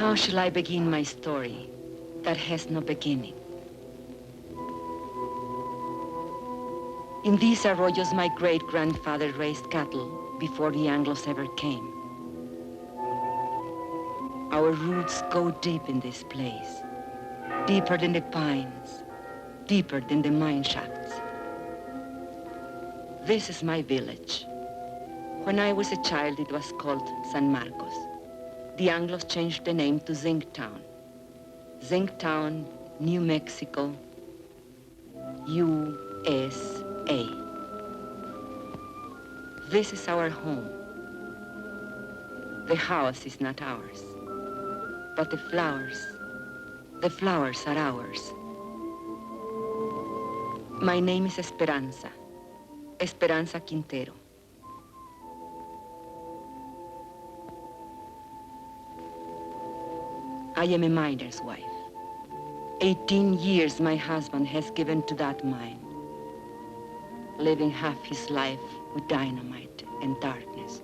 How shall I begin my story that has no beginning? In these arroyos, my great-grandfather raised cattle before the Anglos ever came. Our roots go deep in this place, deeper than the pines, deeper than the mine shafts. This is my village. When I was a child, it was called San Marcos. The Anglos changed the name to Zinc Town. Zinc Town, New Mexico, USA. This is our home. The house is not ours, but the flowers are ours. My name is Esperanza Quintero. I am a miner's wife. 18 years my husband has given to that mine, living half his life with dynamite and darkness.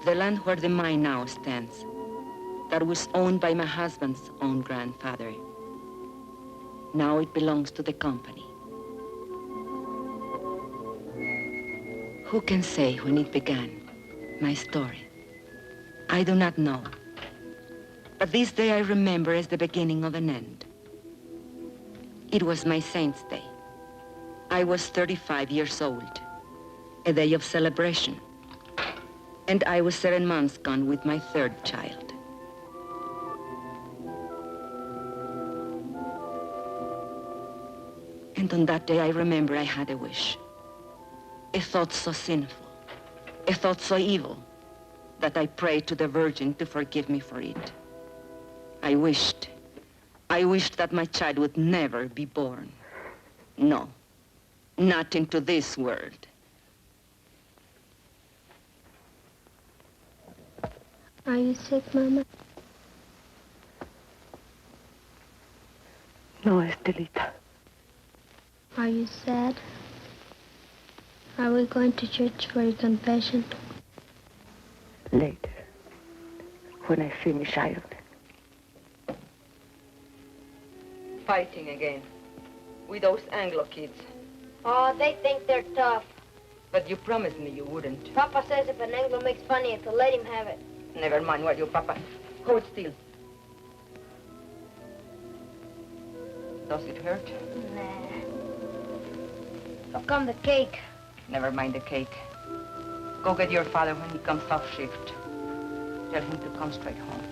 The land where the mine now stands, that was owned by my husband's own grandfather, now it belongs to the company. Who can say when it began, my story? I do not know. But this day I remember as the beginning of an end. It was my saint's day. I was 35 years old, a day of celebration. And I was 7 months gone with my third child. And on that day I remember I had a wish. A thought so sinful, a thought so evil, that I prayed to the Virgin to forgive me for it. I wished that my child would never be born. No, not into this world. Are you sick, Mama? No, Estelita. Are you sad? Are we going to church for your confession? Later, when I finish ironing. Fighting again, with those Anglo kids. Oh, they think they're tough. But you promised me you wouldn't. Papa says if an Anglo makes fun of you, to let him have it. Never mind what you, Papa. Hold still. Does it hurt? Nah. How come the cake? Never mind the cake. Go get your father when he comes off shift. Tell him to come straight home.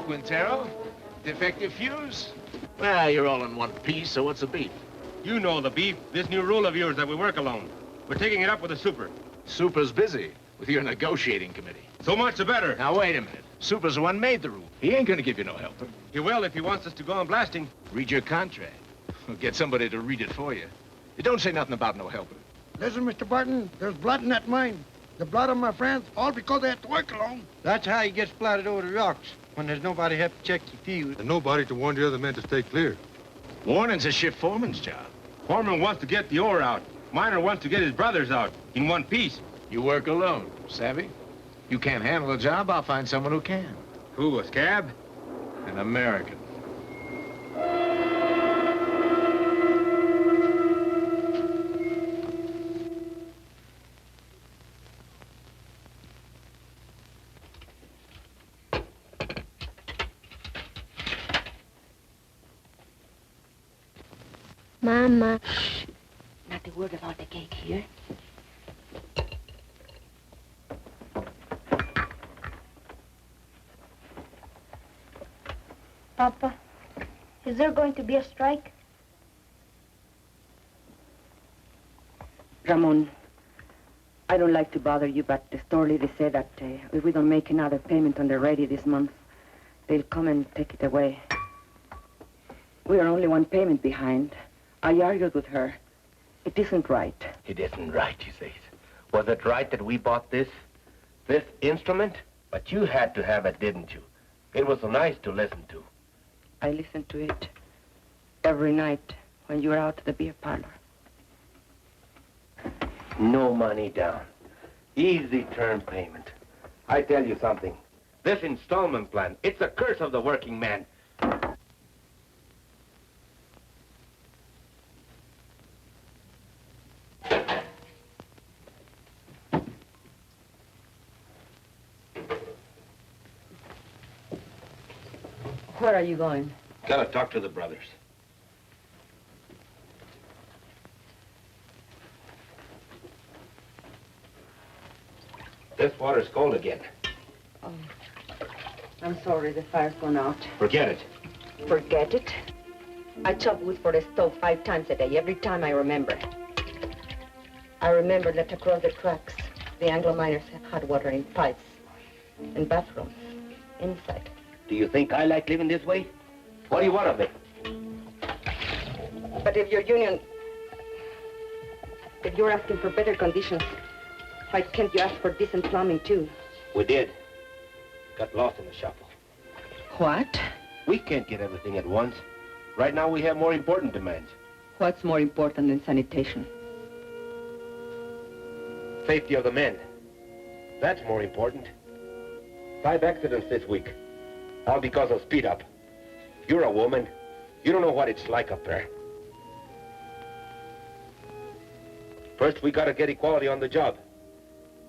Quintero? Defective fuse? Well, you're all in one piece, so what's the beef? You know the beef. This new rule of yours that we work alone. We're taking it up with the super. Super's busy with your negotiating committee. So much the better. Now, wait a minute. Super's the one made the rule. He ain't gonna give you no helper. He will if he wants us to go on blasting. Read your contract. Get somebody to read it for you. It don't say nothing about no helper. Listen, Mr. Barton, there's blood in that mine. The blood of my friends, all because they have to work alone. That's how he gets splattered over the rocks, when there's nobody to help check your fuse. And nobody to warn the other men to stay clear. Warning's a shift foreman's job. Foreman wants to get the ore out. Miner wants to get his brothers out in one piece. You work alone, savvy? You can't handle a job, I'll find someone who can. Who, a scab? An American. Mama. Shh. Not a word about the cake here. Papa, is there going to be a strike? Ramon, I don't like to bother you, but the store lady said that if we don't make another payment on the radio this month, they'll come and take it away. We are only one payment behind. I argued with her. It isn't right. It isn't right, you say. Was it right that we bought this instrument? But you had to have it, didn't you? It was so nice to listen to. I listened to it every night when you were out at the beer parlor. No money down. Easy term payment. I tell you something. This installment plan, it's a curse of the working man. Where are you going? Gotta talk to the brothers. This water's cold again. Oh, I'm sorry, the fire's gone out. Forget it. Forget it? I chop wood for the stove 5 times a day, every time I remember. I remember that across the tracks, the Anglo miners have hot water in pipes, in bathrooms, inside. Do you think I like living this way? What do you want of me? But if your union, if you're asking for better conditions, why can't you ask for decent plumbing, too? We did. Got lost in the shuffle. What? We can't get everything at once. Right now, we have more important demands. What's more important than sanitation? Safety of the men. That's more important. 5 accidents this week. All because of speed up. You're a woman. You don't know what it's like up there. First, we gotta get equality on the job.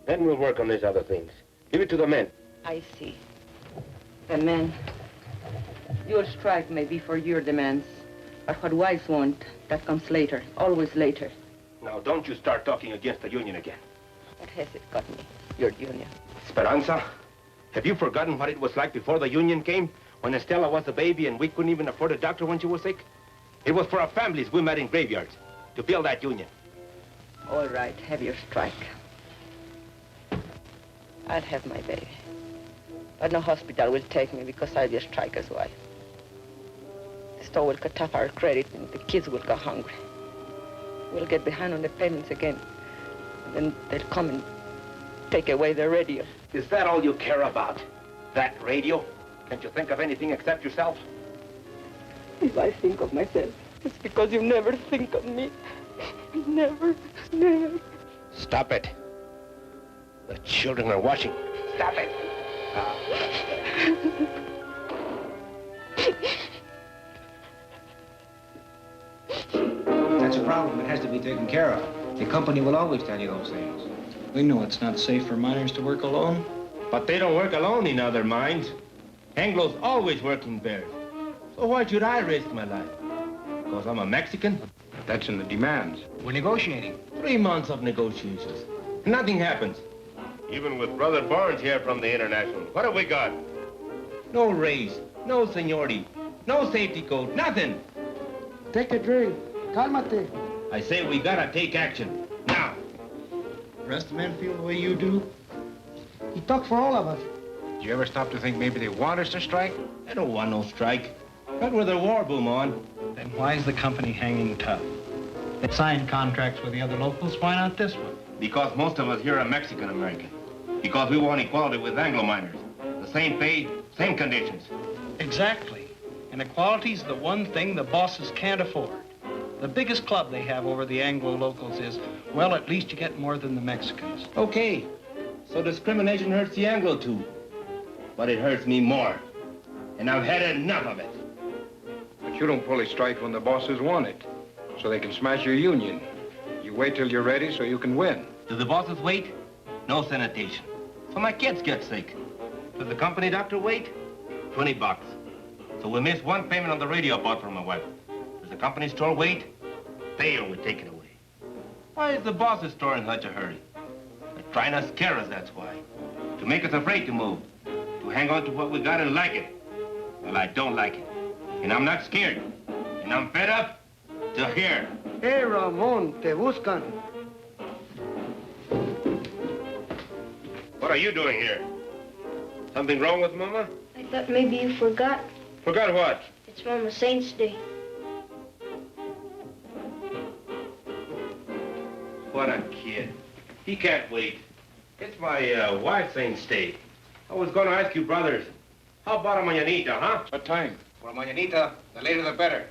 Then we'll work on these other things. Give it to the men. I see. The men. Your strike may be for your demands, but what wives want, that comes later, always later. Now, don't you start talking against the union again. What has it got me, your union? Esperanza, have you forgotten what it was like before the union came? When Estella was a baby and we couldn't even afford a doctor when she was sick? It was for our families we met in graveyards to build that union. All right, have your strike. I'll have my baby. But no hospital will take me because I'll be a striker's wife. The store will cut off our credit and the kids will go hungry. We'll get behind on the payments again. And then they'll come and take away the radio. Is that all you care about? That radio? Can't you think of anything except yourself? If I think of myself, it's because you never think of me. Never, never. Stop it. The children are watching. Stop it. That's a problem. It has to be taken care of. The company will always tell you those things. We know it's not safe for miners to work alone. But they don't work alone in other mines. Anglo's always working bears. So why should I risk my life? Because I'm a Mexican? That's in the demands. We're negotiating. 3 months of negotiations. Nothing happens. Even with Brother Barnes here from the International, what have we got? No raise, no seniority, no safety code, nothing. Take a drink. Cálmate. I say we gotta take action, now. The rest of the men feel the way you do? He talks for all of us. Did you ever stop to think maybe they want us to strike? I don't want no strike. Not with the war boom on. Then why is the company hanging tough? They signed contracts with the other locals. Why not this one? Because most of us here are Mexican-American. Because we want equality with Anglo miners. The same pay, same conditions. Exactly. And equality's the one thing the bosses can't afford. The biggest club they have over the Anglo locals is, well, at least you get more than the Mexicans. Okay. So discrimination hurts the Anglo too. But it hurts me more. And I've had enough of it. But you don't fully strike when the bosses want it, so they can smash your union. You wait till you're ready so you can win. Do the bosses wait? No sanitation. So my kids get sick. Does the company doctor wait? $20. So we miss one payment on the radio I bought for my wife. Does the company store wait? They will take it away. Why is the boss's store in such a hurry? They're trying to scare us, that's why. To make us afraid to move. To hang on to what we got and like it. Well, I don't like it. And I'm not scared. And I'm fed up to here. Hey, Ramon, te buscan. What are you doing here? Something wrong with Mama? I thought maybe you forgot. Forgot what? It's Mama Saint's Day. kid. He can't wait. It's my wife's ain't stay. I was going to ask you, brothers, how about a mañanita, huh? What time? For mañanita, the later the better.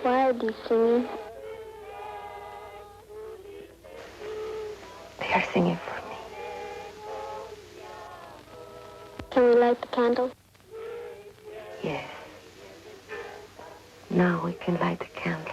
Why are they singing? They are singing for me. Can we light the candle? Yes. Now we can light the candles.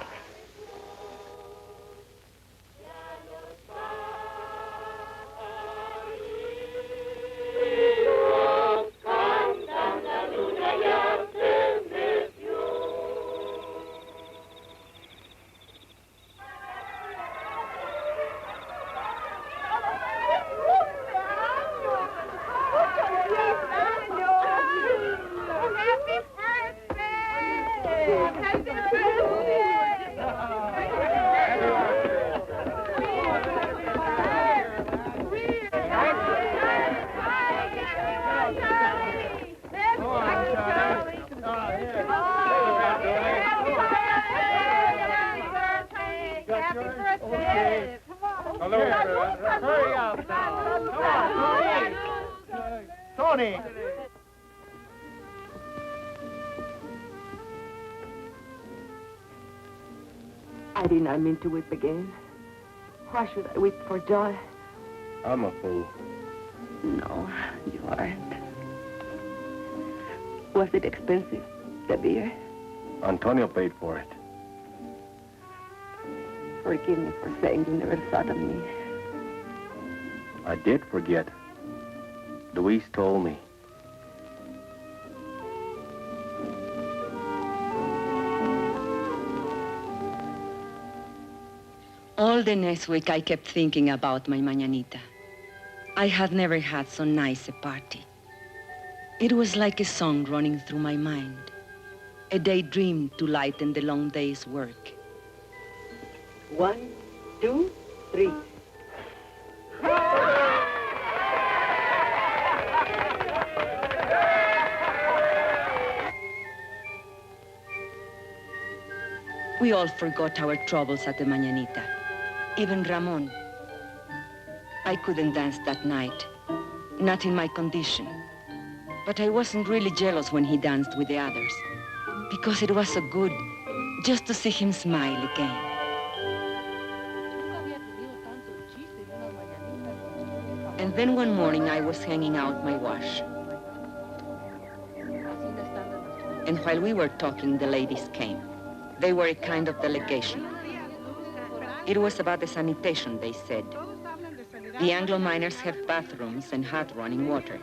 I did not mean to weep again. Why should I weep for joy? I'm a fool. No, you aren't. Was it expensive, the beer? Antonio paid for it. Forgive me for saying you never thought of me. I did forget. Luis told me. All the next week, I kept thinking about my mañanita. I had never had so nice a party. It was like a song running through my mind, a daydream to lighten the long day's work. 1, 2, 3. We all forgot our troubles at the mañanita. Even Ramon. I couldn't dance that night, not in my condition. But I wasn't really jealous when he danced with the others, because it was so good just to see him smile again. And then one morning I was hanging out my wash. And while we were talking, the ladies came. They were a kind of delegation. It was about the sanitation, they said. The Anglo miners have bathrooms and hot running water.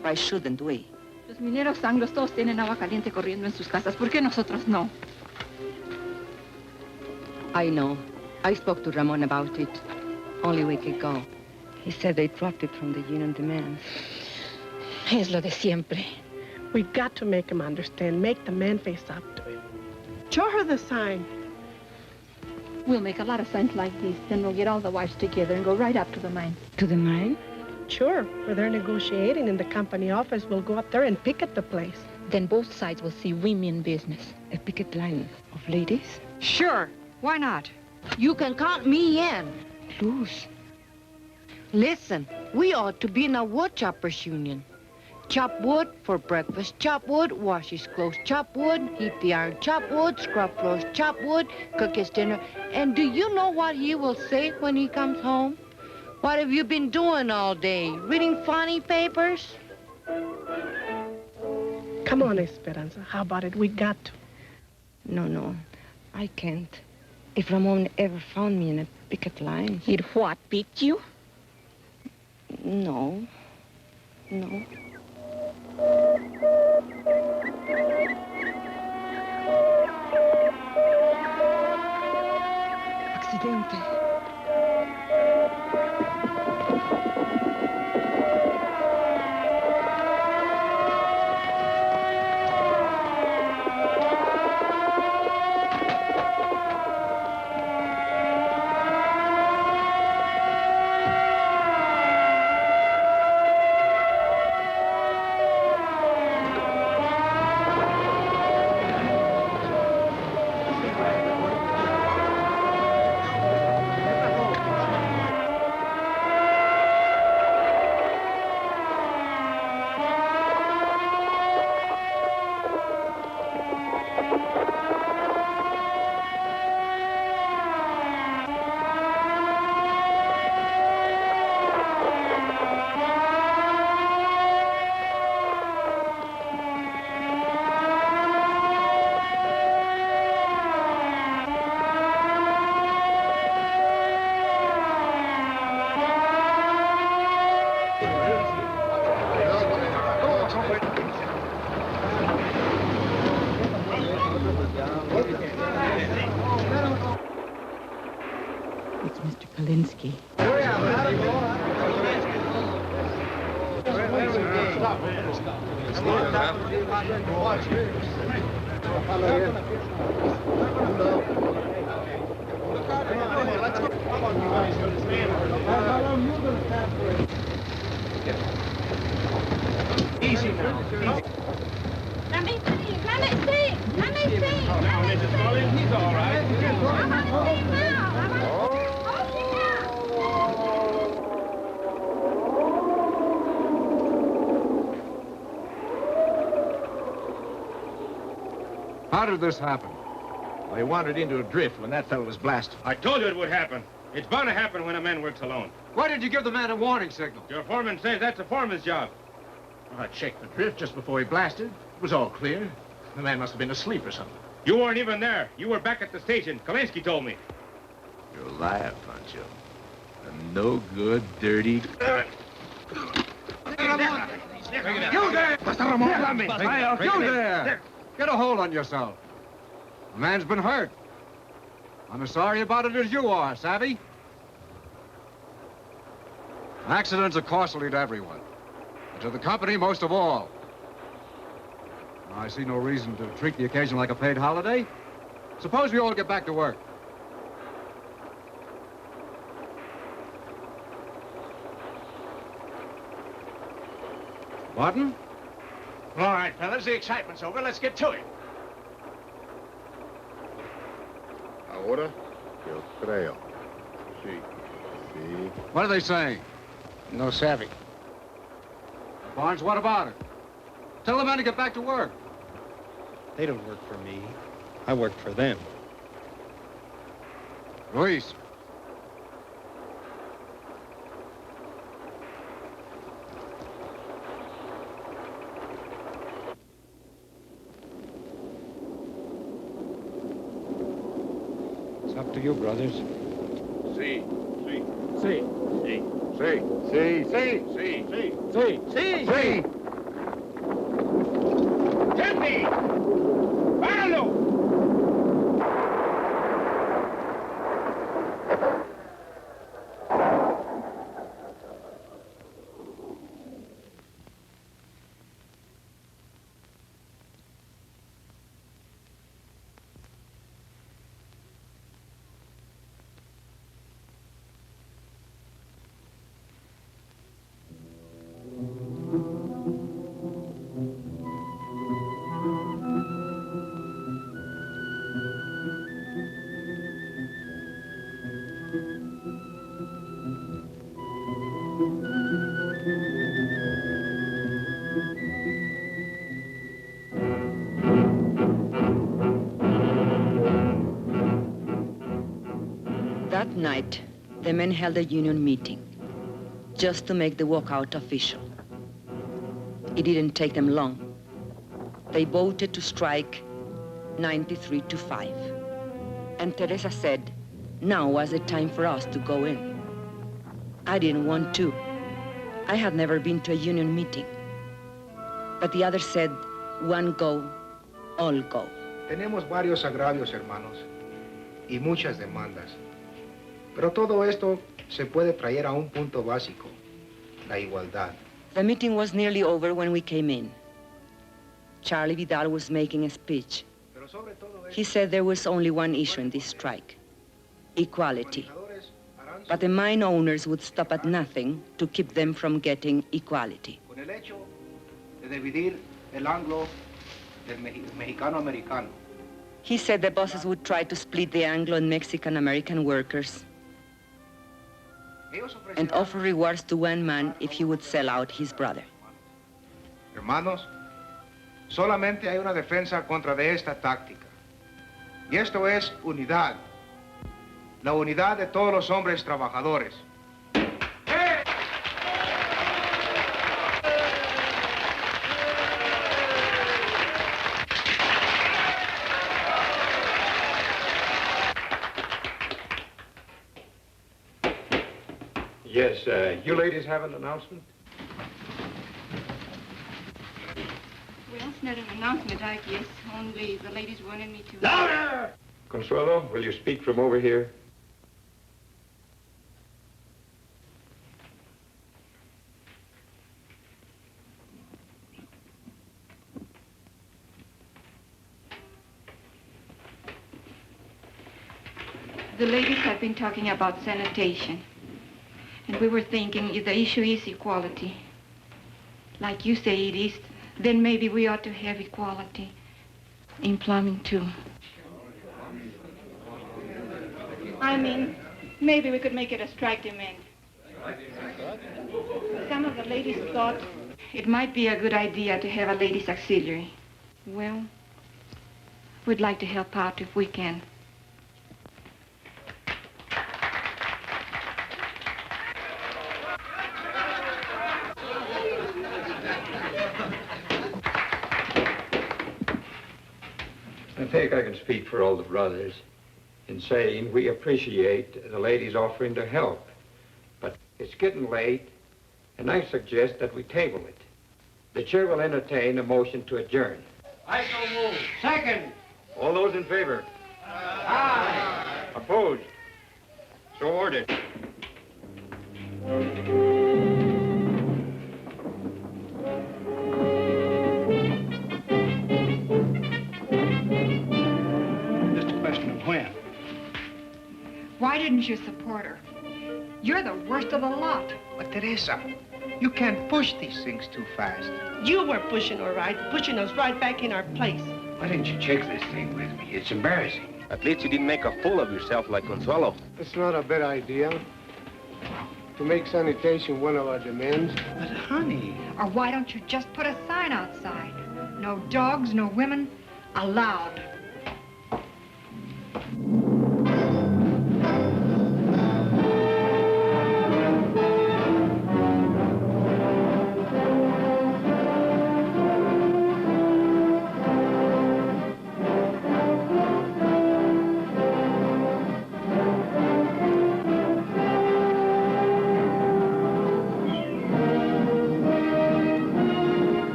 Why shouldn't we? Los mineros anglos todos tienen agua caliente corriendo en sus casas. ¿Por qué nosotros no? I know. I spoke to Ramon about it only a week ago. He said they dropped it from the union demands. Es lo de siempre. We've got to make him understand. Make the man face up to him. Show her the sign. We'll make a lot of signs like these. Then we'll get all the wives together and go right up to the mine. To the mine? Sure. Where they're negotiating in the company office, we'll go up there and picket the place. Then both sides will see we mean business. A picket line of ladies? Sure. Why not? You can count me in. Luz. Listen, we ought to be in a wood choppers union. Chop wood for breakfast, chop wood, wash his clothes, chop wood, heat the iron, chop wood, scrub floors, chop wood, cook his dinner. And do you know what he will say when he comes home? What have you been doing all day? Reading funny papers? Come on, Esperanza. How about it? We got to. No. I can't. If Ramon ever found me in a picket line... He'd what, beat you? No. Accidente. Linsky. Easy now. Let me see. Let me see. Let me see. Now, Mrs. Mullins, he's all right. I want to see him now. I want to see him. How did this happen? They wandered into a drift when that fellow was blasted. I told you it would happen. It's bound to happen when a man works alone. Why did you give the man a warning signal? Your foreman says that's a foreman's job. I checked the drift just before he blasted. It was all clear. The man must have been asleep or something. You weren't even there. You were back at the station. Kalinsky told me. You're a liar, Pancho. A no good, dirty... You there! You there! Get a hold on yourself. The man's been hurt. I'm as sorry about it as you are, savvy? Accidents are costly to everyone, and to the company most of all. I see no reason to treat the occasion like a paid holiday. Suppose we all get back to work. Martin? All right, fellas, the excitement's over. Let's get to it. Ahora, yo creo. Sí. Sí. What are they saying? No savvy. Barnes, what about it? Tell the men to get back to work. They don't work for me. I work for them. Luis. It's up to you, brothers. Sí. Sí. Sí. Sí. Sí. Sí. Sí. Sí. Sí. Sí. Sí. ¡Gente! ¡Páralo! That night, the men held a union meeting just to make the walkout official. It didn't take them long. They voted to strike 93-5. And Teresa said, now was the time for us to go in. I didn't want to. I had never been to a union meeting. But the others said, one go, all go. Tenemos varios agravios, hermanos, y muchas demandas. Pero todo esto se puede traer a un punto básico, la igualdad. The meeting was nearly over when we came in. Charlie Vidal was making a speech. He said there was only one issue in this strike, equality. But the mine owners would stop at nothing to keep them from getting equality. Con el hecho de dividir el Anglo del mexicano-americano. He said the bosses would try to split the Anglo and Mexican-American workers and offer rewards to one man if he would sell out his brother. Hermanos, solamente hay una defensa contra de esta táctica. Y esto es unidad. La unidad de todos los hombres trabajadores. Yes, you ladies have an announcement? Well, it's not an announcement, I guess. Only the ladies wanted me to... Louder! Consuelo, will you speak from over here? The ladies have been talking about sanitation. And we were thinking if the issue is equality, like you say it is, then maybe we ought to have equality in plumbing too. I mean, maybe we could make it a strike demand. Some of the ladies thought it might be a good idea to have a ladies' auxiliary. Well, we'd like to help out if we can. I think I can speak for all the brothers in saying we appreciate the ladies offering to help. But it's getting late, and I suggest that we table it. The chair will entertain a motion to adjourn. I so move. Second. All those in favor? Aye. Opposed? So ordered. Just a question of when. Why didn't you support her? You're the worst of the lot. But Teresa, you can't push these things too fast. You were pushing her right, pushing us right back in our place. Why didn't you check this thing with me? It's embarrassing. At least you didn't make a fool of yourself like Consuelo. It's not a bad idea to make sanitation one of our demands. But honey... Or why don't you just put a sign outside? No dogs, no women, allowed.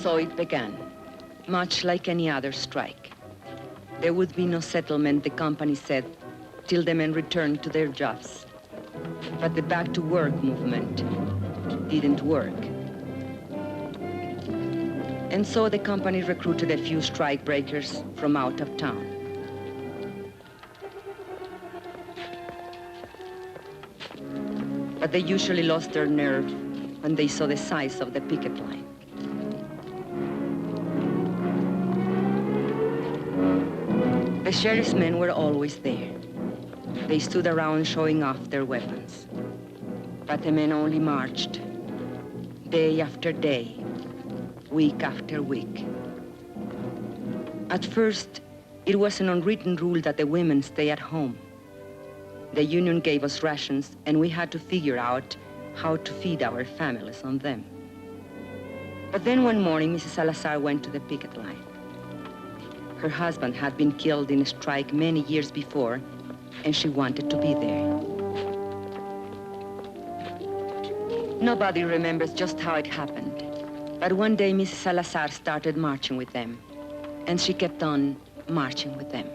So it began, much like any other strike. There would be no settlement, the company said, till the men returned to their jobs. But the back-to-work movement didn't work. And so the company recruited a few strike breakers from out of town. But they usually lost their nerve when they saw the size of the picket line. The sheriff's men were always there. They stood around showing off their weapons. But the men only marched, day after day, week after week. At first, it was an unwritten rule that the women stay at home. The union gave us rations, and we had to figure out how to feed our families on them. But then one morning, Mrs. Salazar went to the picket line. Her husband had been killed in a strike many years before, and she wanted to be there. Nobody remembers just how it happened, but one day Mrs. Salazar started marching with them, and she kept on marching with them.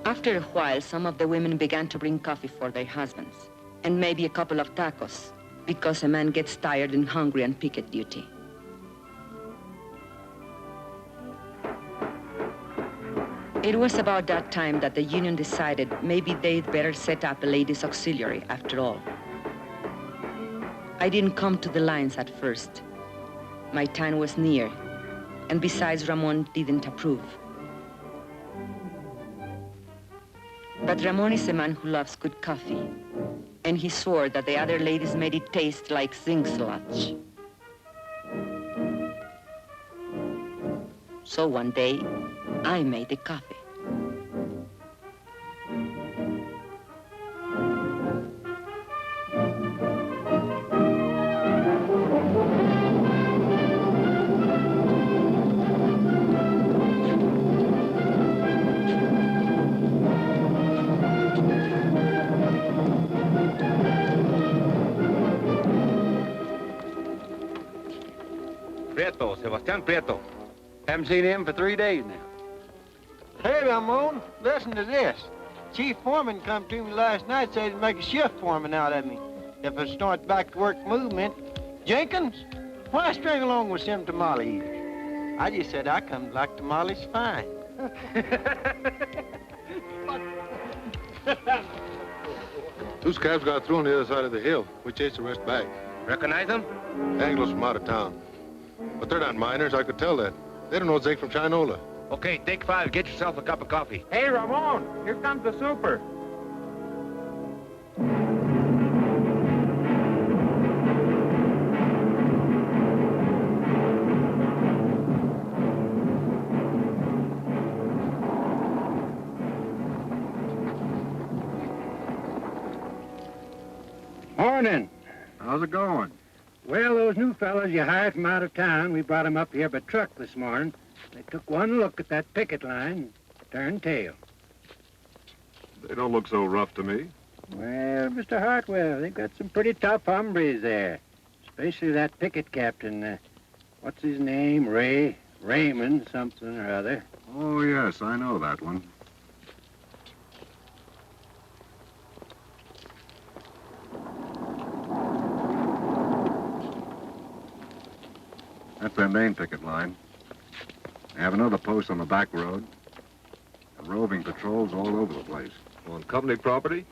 After a while, some of the women began to bring coffee for their husbands, and maybe a couple of tacos, because a man gets tired and hungry on picket duty. It was about that time that the union decided maybe they'd better set up a ladies' auxiliary after all. I didn't come to the lines at first. My time was near, and besides, Ramon didn't approve. But Ramon is a man who loves good coffee, and he swore that the other ladies made it taste like zinc sludge. So one day, I made the coffee. Prieto, Sebastián Prieto. Haven't seen him for 3 days now. Hey, Ramon, listen to this. chief foreman come to me last night, said he'd make a shift foreman out of me if I start back to work movement. Jenkins, why string along with them tamale eaters? I just said I come like tamales fine. Two scabs got through on the other side of the hill. We chased the rest back. Recognize them? Anglos from out of town. But they're not miners, I could tell that. They don't know zinc from Chinola. Okay, take 5. Get yourself a cup of coffee. Hey, Ramon, here comes the super. Morning. How's it going? Well, those new fellas you hired from out of town, we brought them up here by truck this morning. They took one look at that picket line, turned tail. They don't look so rough to me. Well, Mr. Hartwell, they've got some pretty tough hombres there. Especially that picket captain, what's his name? Raymond something or other. Oh, yes, I know that one. That's their main picket line. They have another post on the back road. And roving patrols all over the place. On company property?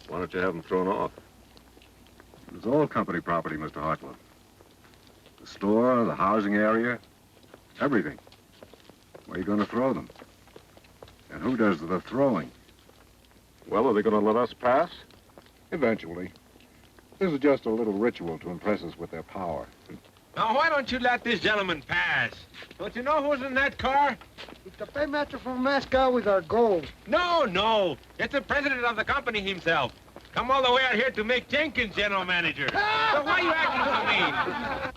Why don't you have them thrown off? It's all company property, Mr. Hartwell. The store, the housing area, everything. Where are you going to throw them? And who does the throwing? Well, are they going to let us pass? Eventually. This is just a little ritual to impress us with their power. Now, why don't you let this gentleman pass? Don't you know who's in that car? It's the paymaster from Moscow with our gold. No. It's the president of the company himself. Come all the way out here to make Jenkins general manager. So why are you acting so mean?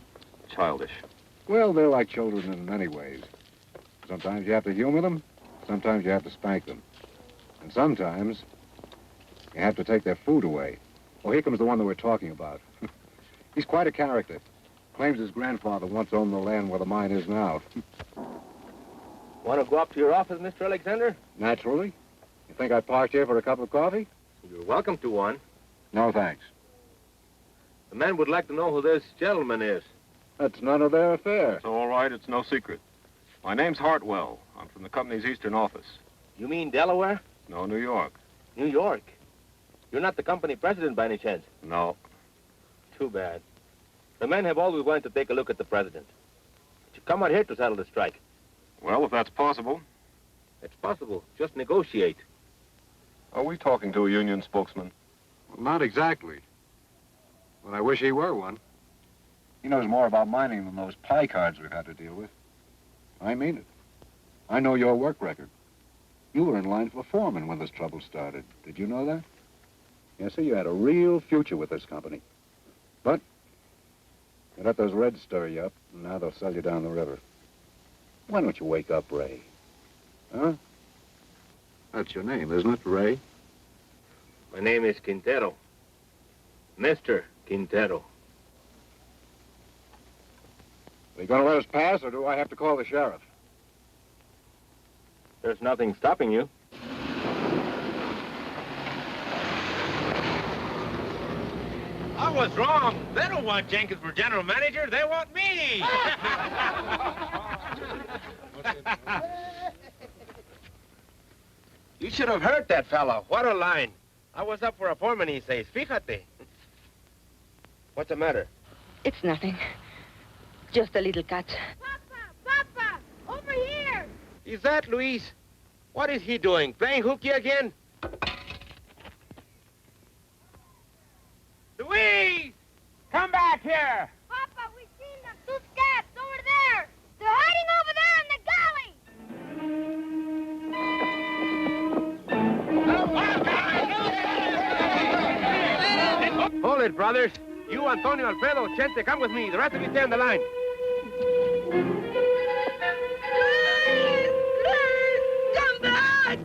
Childish. Well, they're like children in many ways. Sometimes you have to humor them, sometimes you have to spank them. And sometimes you have to take their food away. Oh, here comes the one that we're talking about. He's quite a character. Claims his grandfather once owned the land where the mine is now. Want to go up to your office, Mr. Alexander? Naturally. You think I parked here for a cup of coffee? You're welcome to one. No, thanks. The men would like to know who this gentleman is. That's none of their affair. It's all right, it's no secret. My name's Hartwell. I'm from the company's eastern office. You mean Delaware? No, New York. New York? You're not the company president by any chance? No. Too bad. The men have always wanted to take a look at the president. But you come out here to settle the strike. Well, if that's possible. It's possible. Just negotiate. Are we talking to a union spokesman? Well, not exactly. But I wish he were one. He knows more about mining than those pie cards we've had to deal with. I mean it. I know your work record. You were in line for foreman when this trouble started. Did you know that? Yes, sir, you had a real future with this company. But you let those Reds stir you up, and now they'll sell you down the river. Why don't you wake up, Ray? Huh? That's your name, isn't it, Ray? My name is Quintero. Mr. Quintero. Are you going to let us pass, or do I have to call the sheriff? There's nothing stopping you. I was wrong. They don't want Jenkins for general manager. They want me. You should have heard that fellow. What a line. I was up for a foreman, he says. Fíjate. What's the matter? It's nothing. Just a little cut. Papa, over here. Is that Luis? What is he doing? Playing hooky again? Luis! Come back here! Papa, we seen them two scabs over there. They're hiding over there in the galley. Hold it, brothers. You, Antonio, Alfredo, Chente, come with me. The rest of you stay on the line. Come back!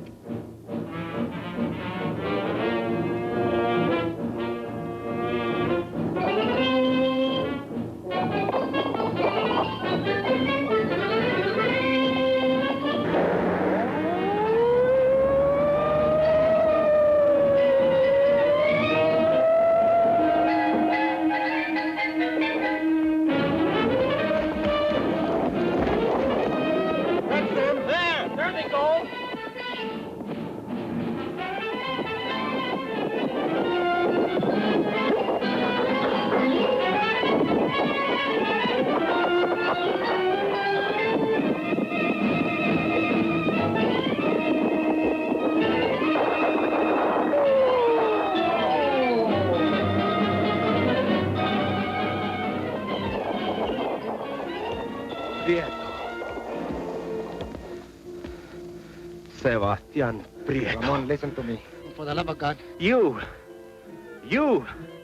Prieto. Sebastian Prieto. Ramon, listen to me. For the love of God. You!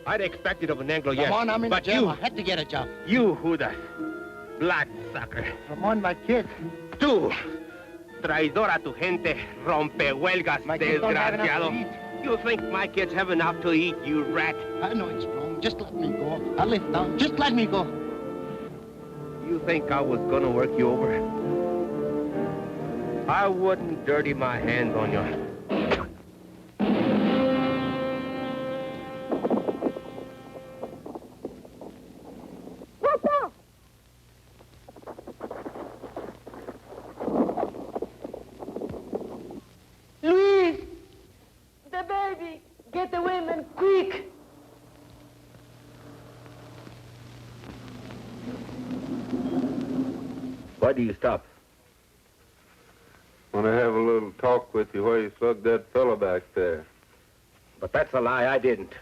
I'd expect it of an Anglo, yes. Ramon, I'm in but jail. you, I had to get a job. You, Judas. Bloodsucker. Ramon, my kid. Tú, traidor a tu gente, rompehuelgas, My kids don't have enough desgraciado. to eat. You think my kids have enough to eat, you rat? I know it's wrong. Just let me go. I'll live down. Just let me go. You think I was gonna work you over? I wouldn't dirty my hands on you. Luis! The baby! Get the women, quick! Why do you stop? Want to have a little talk with you while you slug that fellow back there. But that's a lie, I didn't.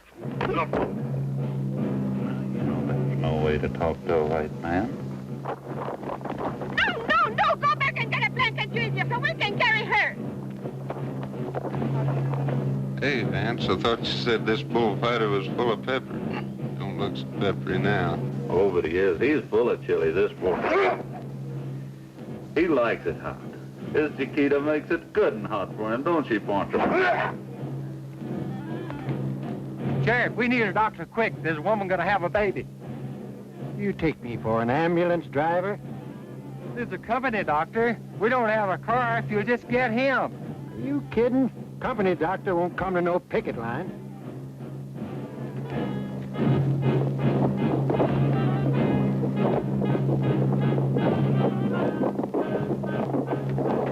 No way to talk to a white man. No! Go back and get a blanket, Julia, so we can carry her. Hey, Vance, I thought you said this bullfighter was full of pepper. Don't look so peppery now. Oh, but he is. He's full of chili, this boy. He likes it hot. His Chiquita makes it good and hot for him, don't she, Poncho? Sheriff, we need a doctor quick. There's a woman gonna have a baby. You take me for an ambulance driver? This is a company doctor. We don't have a car if you'll just get him. Are you kidding? Company doctor won't come to no picket line.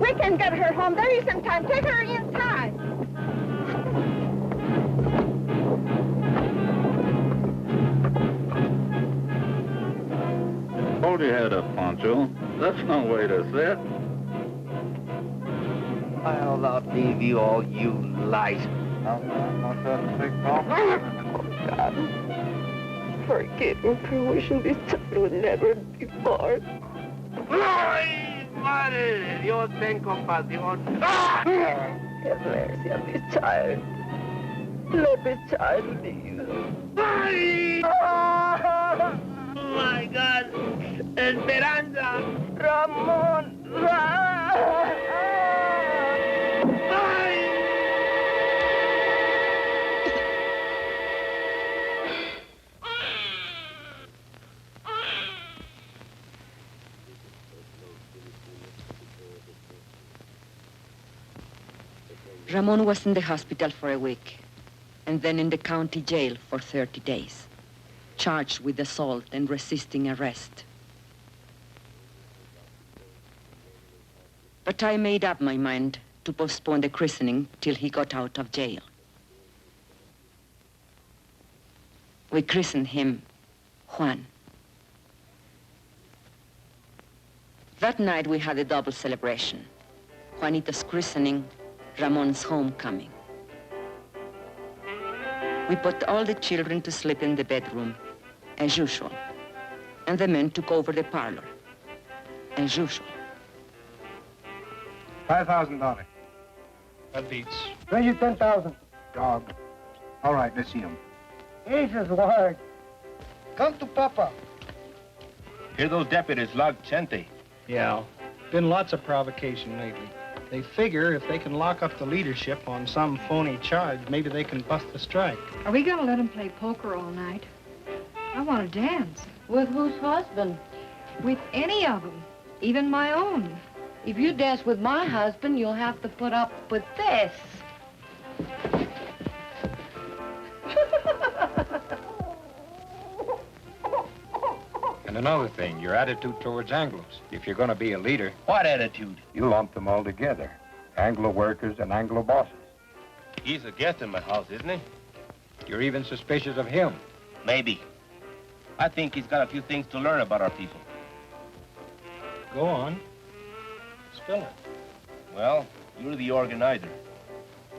We can get her home. There isn't time. Take her inside. Hold your head up, Poncho. That's no way to sit. I'll outlive you all, you lies. Oh, God. Forgive me for wishing this child would never be born. ¡Ay, madre de Dios, ten compasión! Have mercy on this child. Let this child live. ¡Ay! Oh, my God! ¡Esperanza! Ramon! Ramon was in the hospital for a week, and then in the county jail for 30 days, charged with assault and resisting arrest. But I made up my mind to postpone the christening till he got out of jail. We christened him Juan. That night we had a double celebration. Juanito's christening, Ramon's homecoming. We put all the children to sleep in the bedroom, as usual, and the men took over the parlor, as usual. $5,000. That beats. Raise you 10,000. Dog. All right, let's see him. Jesus, word. Come to Papa. Here those deputies logged Chente. Yeah. Been lots of provocation lately. They figure if they can lock up the leadership on some phony charge, maybe they can bust the strike. Are we gonna let him play poker all night? I want to dance. With whose husband? With any of them, even my own. If you dance with my husband, you'll have to put up with this. And another thing, your attitude towards Anglos. If you're going to be a leader... What attitude? You lump them all together. Anglo workers and Anglo bosses. He's a guest in my house, isn't he? You're even suspicious of him. Maybe. I think he's got a few things to learn about our people. Go on. Spill it. Well, you're the organizer.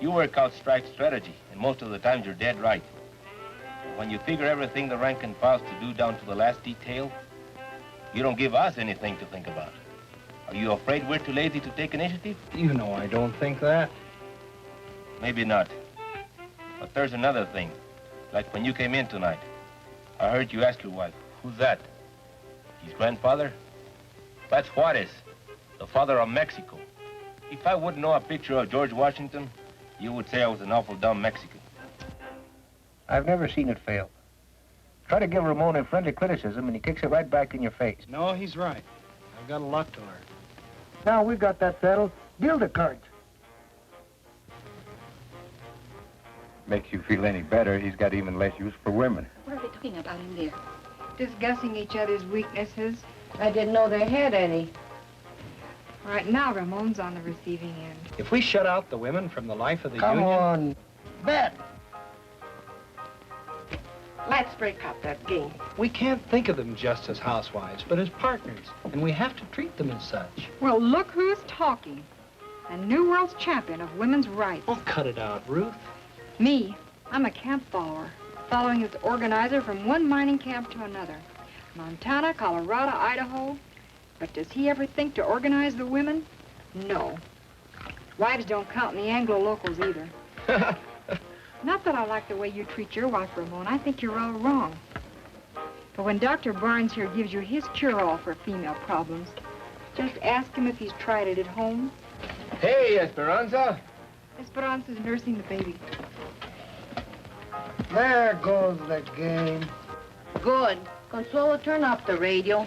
You work out strike strategy, and most of the times you're dead right. But when you figure everything the rank and file's to do down to the last detail, You don't give us anything to think about. Are you afraid we're too lazy to take initiative? You know I don't think that. Maybe not. But there's another thing. Like when you came in tonight, I heard you ask your wife, who's that? His grandfather? That's Juarez, the father of Mexico. If I wouldn't know a picture of George Washington, you would say I was an awful dumb Mexican. I've never seen it fail. Try to give Ramon a friendly criticism, and he kicks it right back in your face. No, he's right. I've got a lot to learn. Now we've got that settled. Deal the cards. Makes you feel any better, he's got even less use for women. What are they talking about in there? Discussing each other's weaknesses. I didn't know they had any. Right now, Ramon's on the receiving end. If we shut out the women from the life of the union... Come on. Bet. Let's break up that game. We can't think of them just as housewives, but as partners. And we have to treat them as such. Well, look who's talking. A new world's champion of women's rights. Oh, cut it out, Ruth. Me, I'm a camp follower, following its organizer from one mining camp to another. Montana, Colorado, Idaho. But does he ever think to organize the women? No. Wives don't count in the Anglo locals either. Not that I like the way you treat your wife, Ramon. I think you're all wrong. But when Dr. Barnes here gives you his cure-all for female problems, just ask him if he's tried it at home. Hey, Esperanza. Esperanza's nursing the baby. There goes the game. Good. Consuelo, turn up the radio.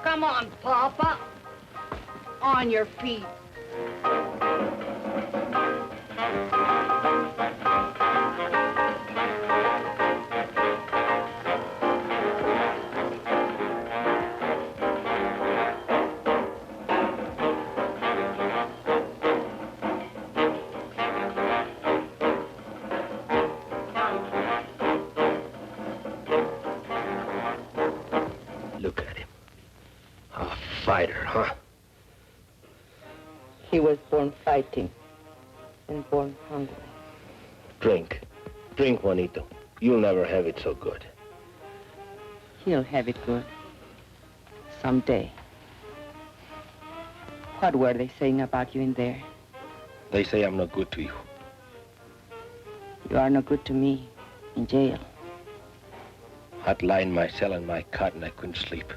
Come on, Papa. On your feet. Look at him. A fighter, huh? He was born fighting and born hungry. Drink. Drink, Juanito. You'll never have it so good. He'll have it good. Someday. What were they saying about you in there? They say I'm no good to you. You are no good to me in jail. I'd lie in my cell in my cot and I couldn't sleep.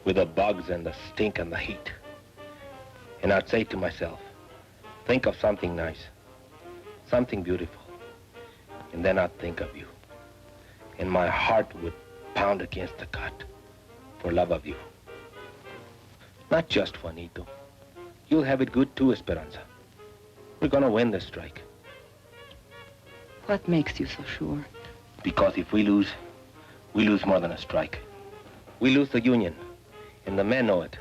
With the bugs and the stink and the heat. And I'd say to myself, think of something nice. Something beautiful. And then I'd think of you. And my heart would pound against the cot for love of you. Not just Juanito. You'll have it good too, Esperanza. We're gonna win this strike. What makes you so sure? Because if we lose more than a strike. We lose the union, and the men know it.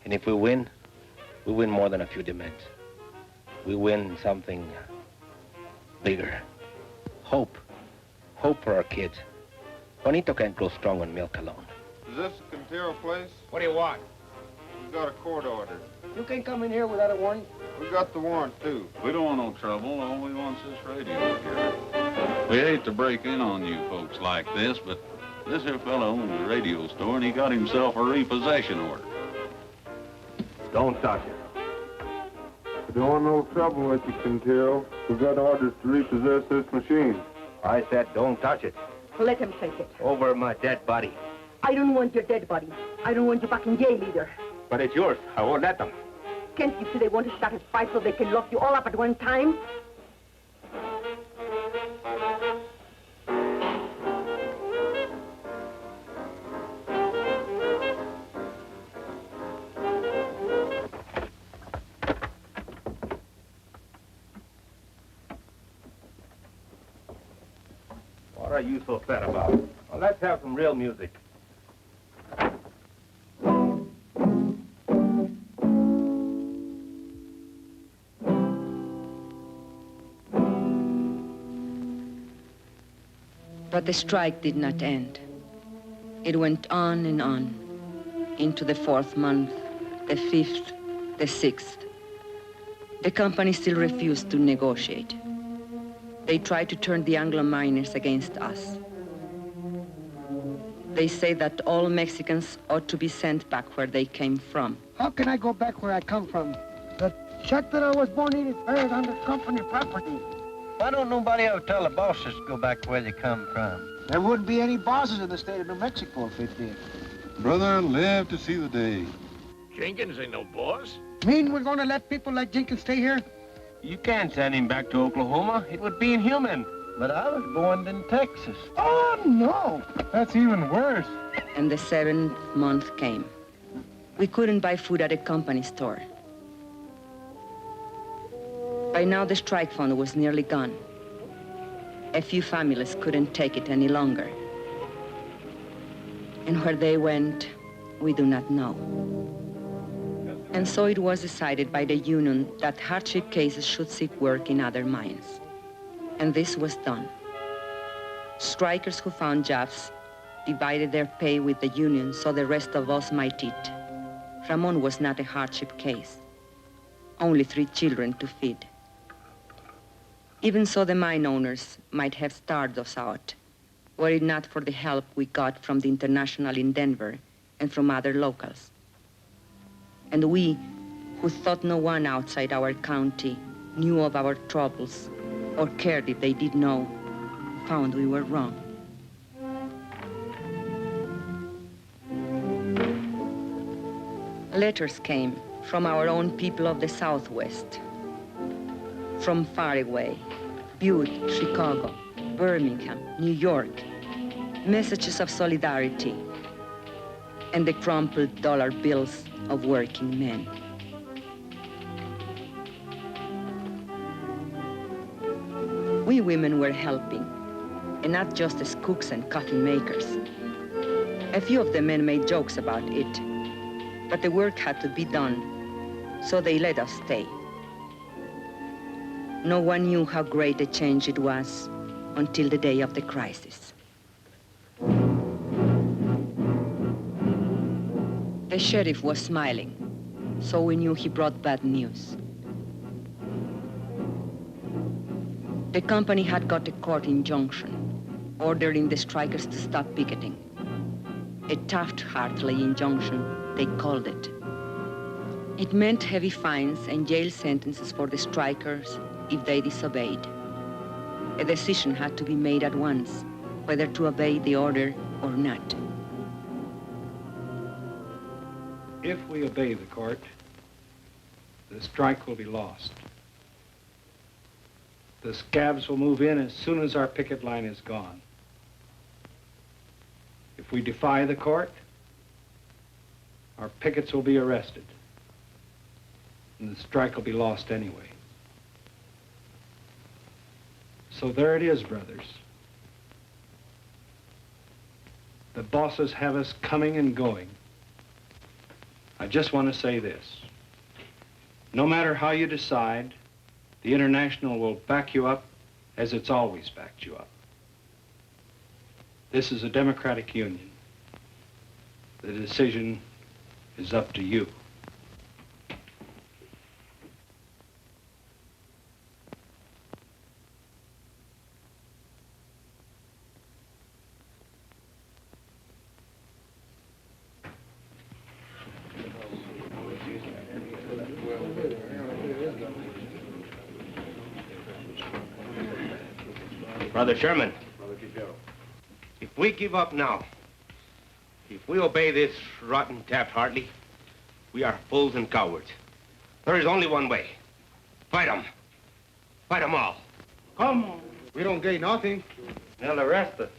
And if we win more than a few demands. We win something bigger. Hope. Hope for our kids. Juanito can't grow strong on milk alone. Is this the Quintero place? What do you want? We've got a court order. You can't come in here without a warrant. We got the warrant, too. We don't want no trouble. All we want's this radio here. We hate to break in on you folks like this, but this here fellow owns a radio store, and he got himself a repossession order. Don't touch it. We don't want no trouble with you, Quintero. We got orders to repossess this machine. I said don't touch it. Let him take it. Over my dead body. I don't want your dead body. I don't want you back in jail either. But it's yours. I won't let them. Can't you see they want to start a fight so they can lock you all up at one time? What are you so sad about? Well, let's have some real music. But the strike did not end. It went on and on, into the 4th month, the 5th, the 6th. The company still refused to negotiate. They tried to turn the Anglo miners against us. They say that all Mexicans ought to be sent back where they came from. How can I go back where I come from? The shack that I was born in is buried under company property. Why don't nobody ever tell the bosses to go back where they come from? There wouldn't be any bosses in the state of New Mexico if it did. Brother, live to see the day. Jenkins ain't no boss. Mean we're going to let people like Jenkins stay here? You can't send him back to Oklahoma. It would be inhuman. But I was born in Texas. Oh, no. That's even worse. And the 7th month came. We couldn't buy food at a company store. By now, the strike fund was nearly gone. A few families couldn't take it any longer. And where they went, we do not know. And so it was decided by the union that hardship cases should seek work in other mines. And this was done. Strikers who found jobs divided their pay with the union so the rest of us might eat. Ramon was not a hardship case. Only 3 children to feed. Even so, the mine owners might have starved us out, were it not for the help we got from the International in Denver and from other locals. And we, who thought no one outside our county knew of our troubles or cared if they did know, found we were wrong. Letters came from our own people of the Southwest, from far away, Butte, Chicago, Birmingham, New York, messages of solidarity, and the crumpled dollar bills of working men. We women were helping, and not just as cooks and coffee makers. A few of the men made jokes about it, but the work had to be done, so they let us stay. No one knew how great a change it was until the day of the crisis. The sheriff was smiling, so we knew he brought bad news. The company had got a court injunction ordering the strikers to stop picketing. A Taft-Hartley injunction, they called it. It meant heavy fines and jail sentences for the strikers if they disobeyed. A decision had to be made at once, whether to obey the order or not. If we obey the court, the strike will be lost. The scabs will move in as soon as our picket line is gone. If we defy the court, our pickets will be arrested, and the strike will be lost anyway. So there it is, brothers. The bosses have us coming and going. I just want to say this. No matter how you decide, the International will back you up as it's always backed you up. This is a democratic union. The decision is up to you. Brother Sherman, if we give up now, if we obey this rotten Taft-Hartley, we are fools and cowards. There is only one way. Fight them. Fight them all. Come on. We don't gain nothing. They'll arrest us.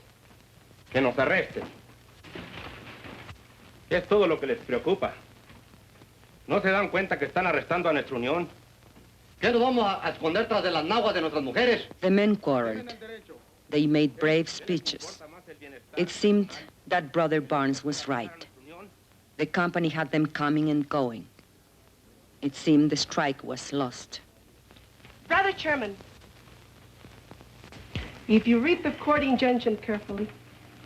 Que nos arresten. Es todo lo que les preocupa. ¿No se dan cuenta que están arrestando a nuestra unión? ¿Qué nos vamos a esconder tras de las naguas de nuestras mujeres? The men quarreled. They made brave speeches. It seemed that Brother Barnes was right. The company had them coming and going. It seemed the strike was lost. Brother Chairman, if you read the court injunction carefully,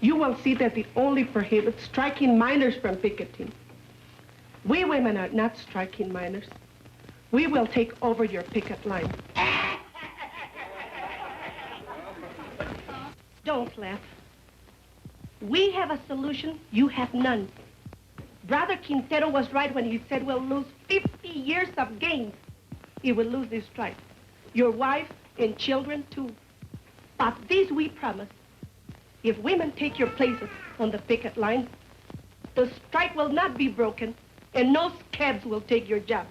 you will see that it only prohibits striking miners from picketing. We women are not striking miners. We will take over your picket line. Don't laugh. We have a solution, you have none. Brother Quintero was right when he said we'll lose 50 years of gains. He will lose this strike. Your wife and children, too. But this we promise. If women take your places on the picket line, the strike will not be broken, and no scabs will take your jobs.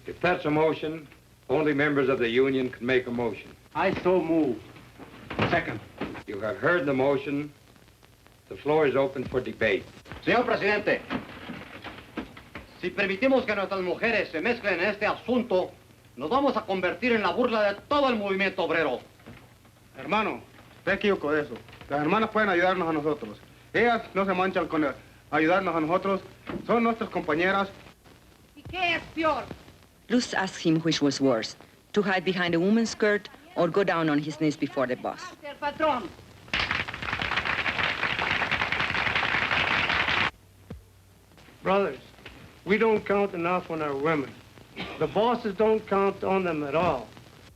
If that's a motion, only members of the union can make a motion. I so move. Second. You have heard the motion. The floor is open for debate. Señor presidente, si permitimos que nuestras mujeres se mezclen en este asunto, nos vamos a convertir en la burla de todo el movimiento obrero. Hermano, te equivoco de eso. Las hermanas pueden ayudarnos a nosotros. Ellas no se manchan con ayudarnos a nosotros. Son nuestras compañeras. ¿Y qué es peor? Luz asked him which was worse, to hide behind a woman's skirt or go down on his knees before the boss. El patrón. Brothers, we don't count enough on our women. The bosses don't count on them at all.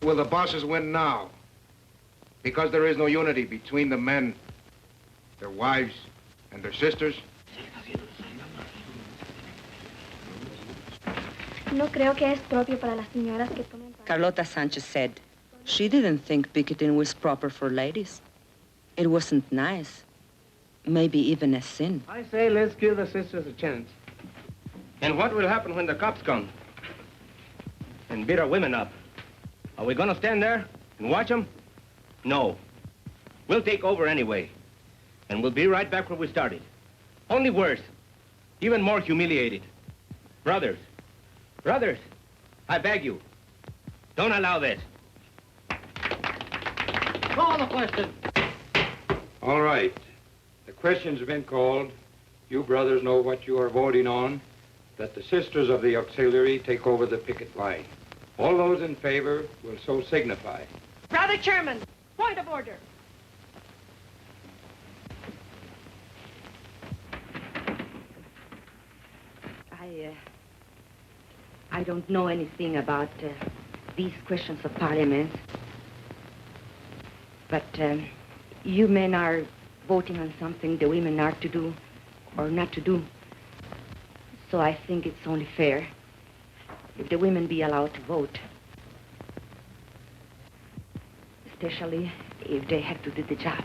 Will the bosses win now? Because there is no unity between the men, their wives, and their sisters? No creo que es propio para las señoras que tomen parte. Carlota Sanchez said she didn't think picketing was proper for ladies. It wasn't nice. Maybe even a sin. I say let's give the sisters a chance. And what will happen when the cops come and beat our women up? Are we gonna stand there and watch them? No. We'll take over anyway. And we'll be right back where we started. Only worse. Even more humiliated. Brothers, I beg you, don't allow this. Call the question. All right. The question's been called. You brothers know what you are voting on, that the sisters of the auxiliary take over the picket line. All those in favor will so signify. Brother Chairman, point of order. I don't know anything about these questions of parliament, but you men are voting on something the women are to do or not to do. So I think it's only fair if the women be allowed to vote, especially if they have to do the job.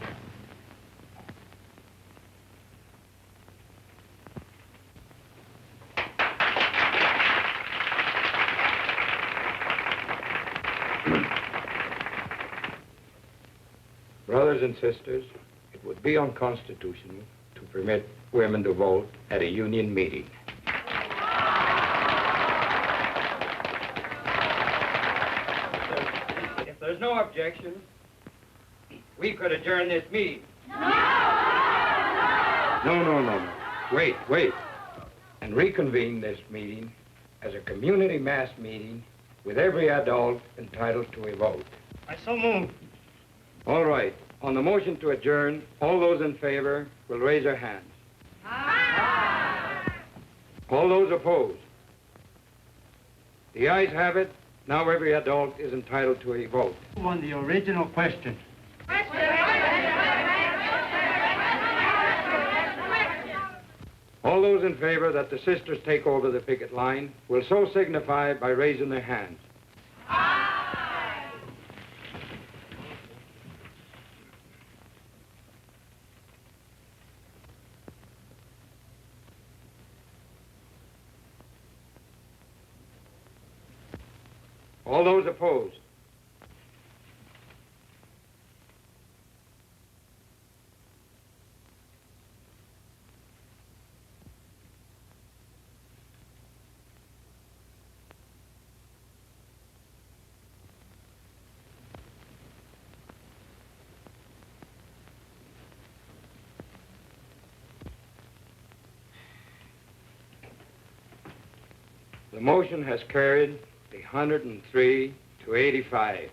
Brothers and sisters, it would be unconstitutional to permit women to vote at a union meeting. If there's no objection, we could adjourn this meeting. No. Wait. And reconvene this meeting as a community mass meeting with every adult entitled to a vote. I so move. All right. On the motion to adjourn, all those in favor will raise their hands. Aye. All those opposed. The ayes have it. Now every adult is entitled to a vote. On the original question. All those in favor that the sisters take over the picket line will so signify by raising their hands. All those opposed. The motion has carried 103 to 85.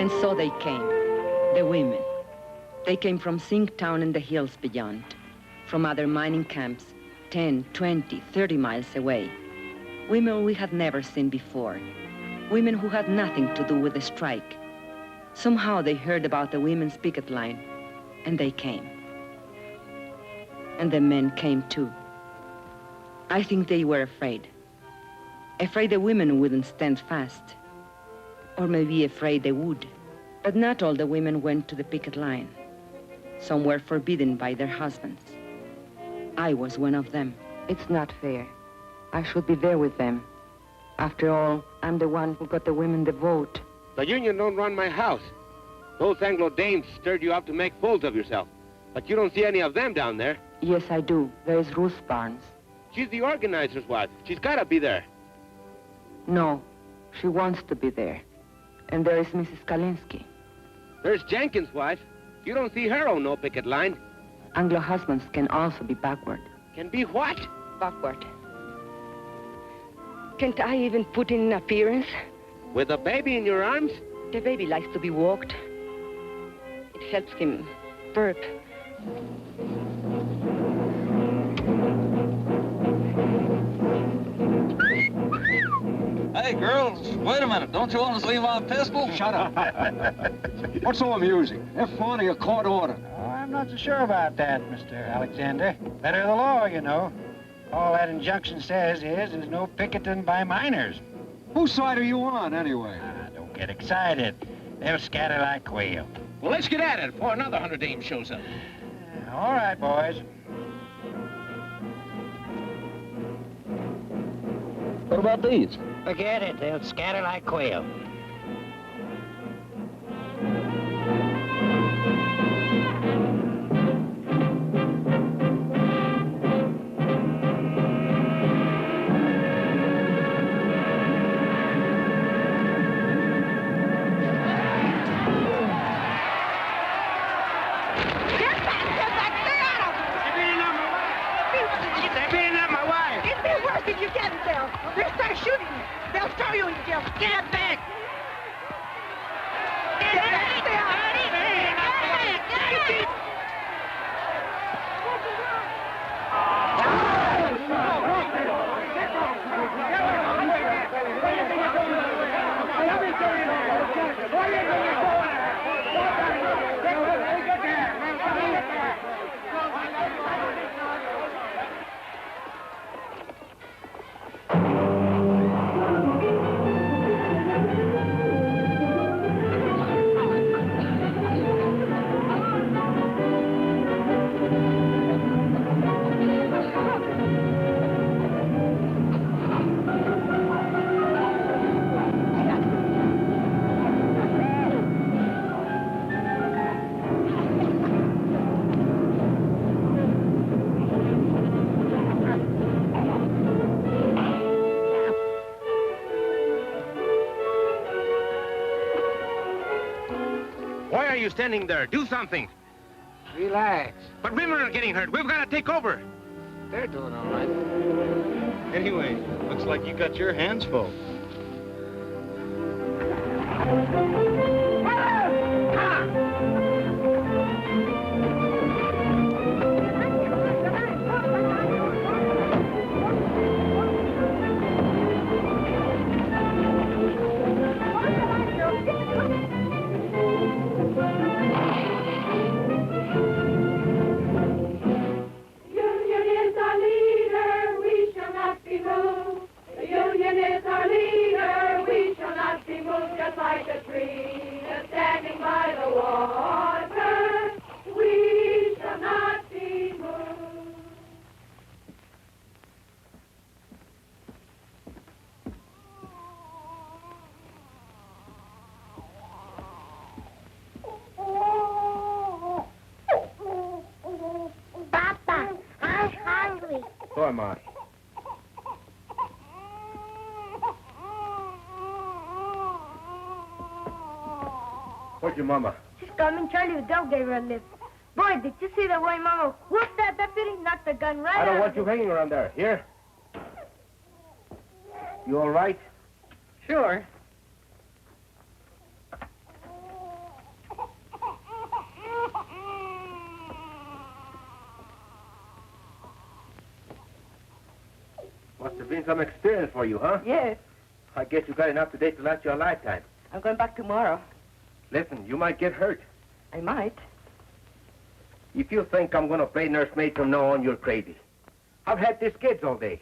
And so they came, the women. They came from Zinc Town and the hills beyond, from other mining camps, 10, 20, 30 miles away. Women we had never seen before. Women who had nothing to do with the strike. Somehow they heard about the women's picket line, and they came. And the men came too. I think they were afraid. Afraid the women wouldn't stand fast. Or maybe afraid they would. But not all the women went to the picket line. Some were forbidden by their husbands. I was one of them. It's not fair. I should be there with them. After all, I'm the one who got the women the vote. The union don't run my house. Those Anglo dames stirred you up to make fools of yourself. But you don't see any of them down there. Yes, I do. There's Ruth Barnes. She's the organizer's wife. She's gotta be there. No, she wants to be there. And there is Mrs. Kalinsky. There's Jenkins' wife. You don't see her on no picket line. Anglo husbands can also be backward. Can be what? Backward. Can't I even put in an appearance? With a baby in your arms? The baby likes to be walked. It helps him burp. Hey, girls, wait a minute. Don't you want to see my pistol? Shut up. What's so amusing? Have fun or you're court order. Oh, I'm not so sure about that, Mr. Alexander. Better the law, you know. All that injunction says is there's no picketing by miners. Whose side are you on, anyway? Don't get excited. They'll scatter like quail. Well, let's get at it before another 100 dames shows up. All right, boys. What about these? Forget it. They'll scatter like quail. If you get them, they'll start shooting you. They'll throw you in jail. Get back! Get back! Get back! Get back! Why are you standing there? Do something. Relax. But women are getting hurt. We've got to take over. They're doing all right. Anyway, looks like you got your hands full. So am I. Where's your mama? She's coming. Charlie the dog gave her a lift. Boy, did you see the way Mama whooped that deputy? Knocked the gun right out. I don't of want you hanging around there. Here? You all right? Sure. been some experience for you, huh? Yes. I guess you got enough today to last you a lifetime. I'm going back tomorrow. Listen, you might get hurt. I might. If you think I'm going to play nursemaid from now on, you're crazy. I've had these kids all day.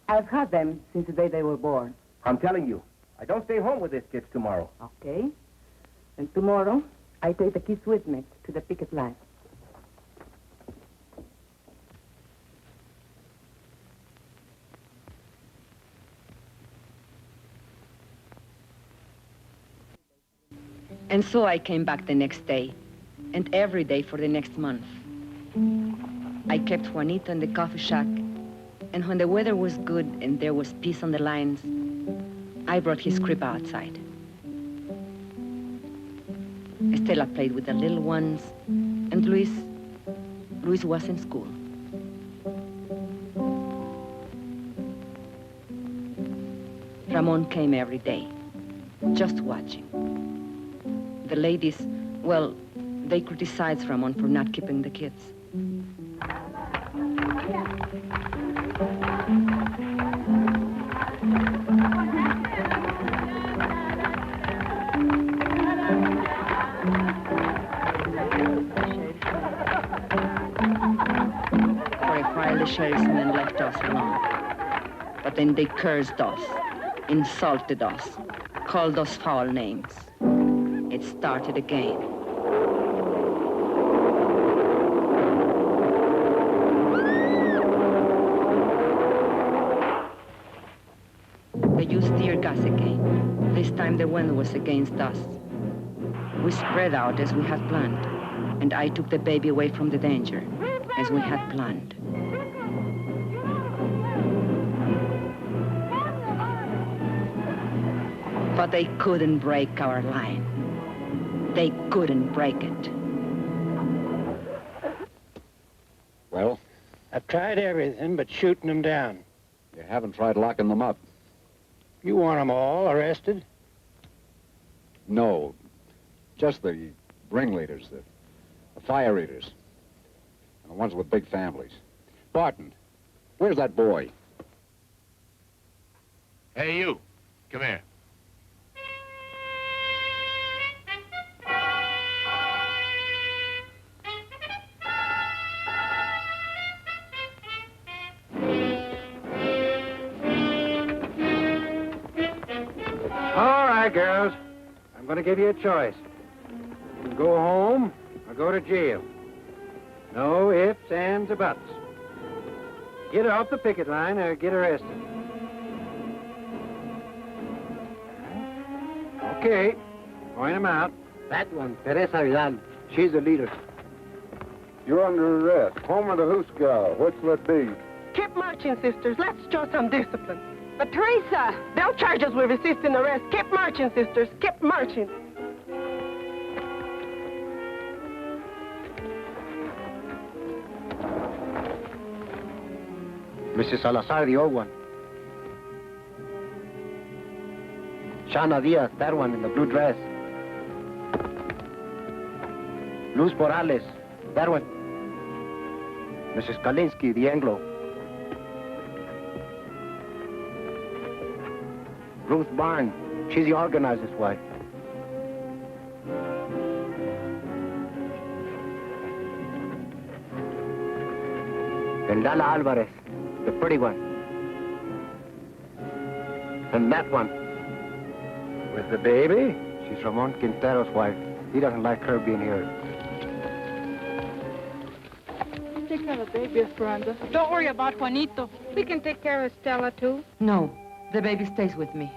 I've had them since the day they were born. I'm telling you, I don't stay home with these kids tomorrow. Okay. And tomorrow, I take the kids with me to the picket line. And so I came back the next day, and every day for the next month. I kept Juanito in the coffee shack, and when the weather was good and there was peace on the lines, I brought his crib outside. Estela played with the little ones, and Luis was in school. Ramon came every day, just watching. The ladies, well, they criticized Ramon for not keeping the kids. For a while, the sheriff's men left us alone. But then they cursed us, insulted us, called us foul names. It started again. They used tear gas again. This time the wind was against us. We spread out as we had planned, and I took the baby away from the danger, as we had planned. But they couldn't break our line. They couldn't break it. Well? I've tried everything but shooting them down. You haven't tried locking them up. You want them all arrested? No. Just the ringleaders, the fire eaters. And the ones with big families. Barton, where's that boy? Hey, you. Come here. All right, girls. I'm going to give you a choice. You can go home or go to jail. No ifs, ands, or buts. Get off the picket line or get arrested. Okay. Point them out. That one, Teresa Vidal. She's the leader. You're under arrest. Home of the Hooskow. What's that be? Keep marching, sisters. Let's show some discipline. But Teresa, they'll charge us with resisting arrest. Keep marching, sisters. Keep marching. Mrs. Salazar, the old one. Shana Diaz, that one in the blue dress. Luz Morales, that one. Mrs. Kalinsky, the Anglo. Ruth Barn, she's the organizer's wife. And Lala Alvarez, the pretty one. And that one, with the baby, she's Ramon Quintero's wife. He doesn't like her being here. Take care of the baby, Esperanza. Don't worry about Juanito. We can take care of Stella, too. No, the baby stays with me.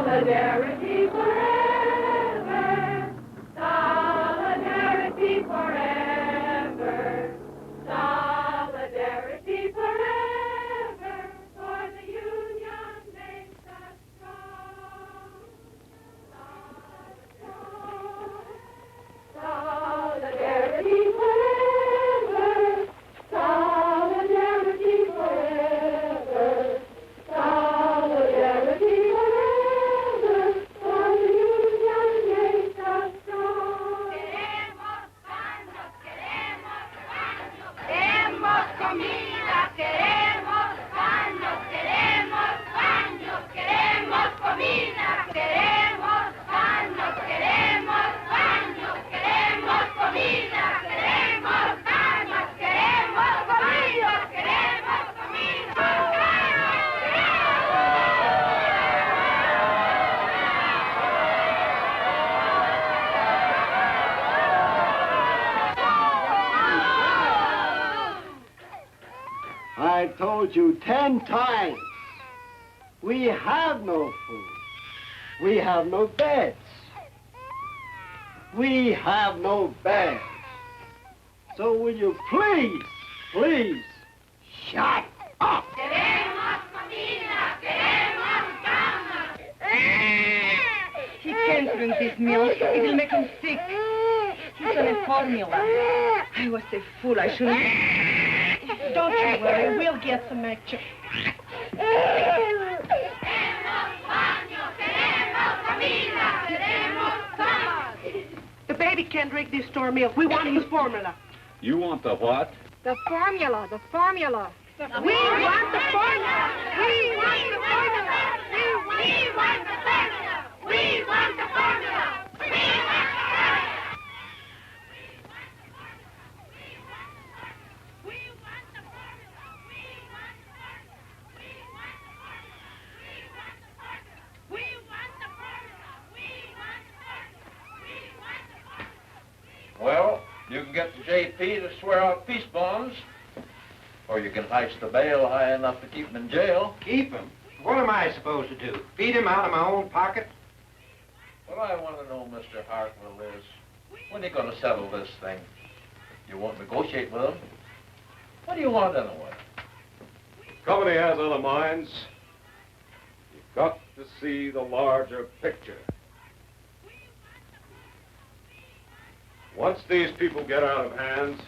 Solidarity forever. Solidarity forever. Solidarity forever. For the union makes us strong. have told you 10 times. We have no food. We have no beds. We have no bags. So will you please, shut up? He can't drink this milk. It will make him sick. He's on a formula. I was a fool. I shouldn't. Don't you worry. We'll get some extra. The baby can't drink this store milk. We want his formula. You want the what? The formula, the formula. We want the formula. We want the formula. We want the formula. We want the formula. Well, you can get the JP to swear out peace bonds, or you can heist the bail high enough to keep him in jail. Keep him? What am I supposed to do? Feed him out of my own pocket? What I want to know, Mr. Hartwell, is when are you going to settle this thing? You won't negotiate with him? What do you want anyway? Company has other minds. You've got to see the larger picture. Once these people get out of hands,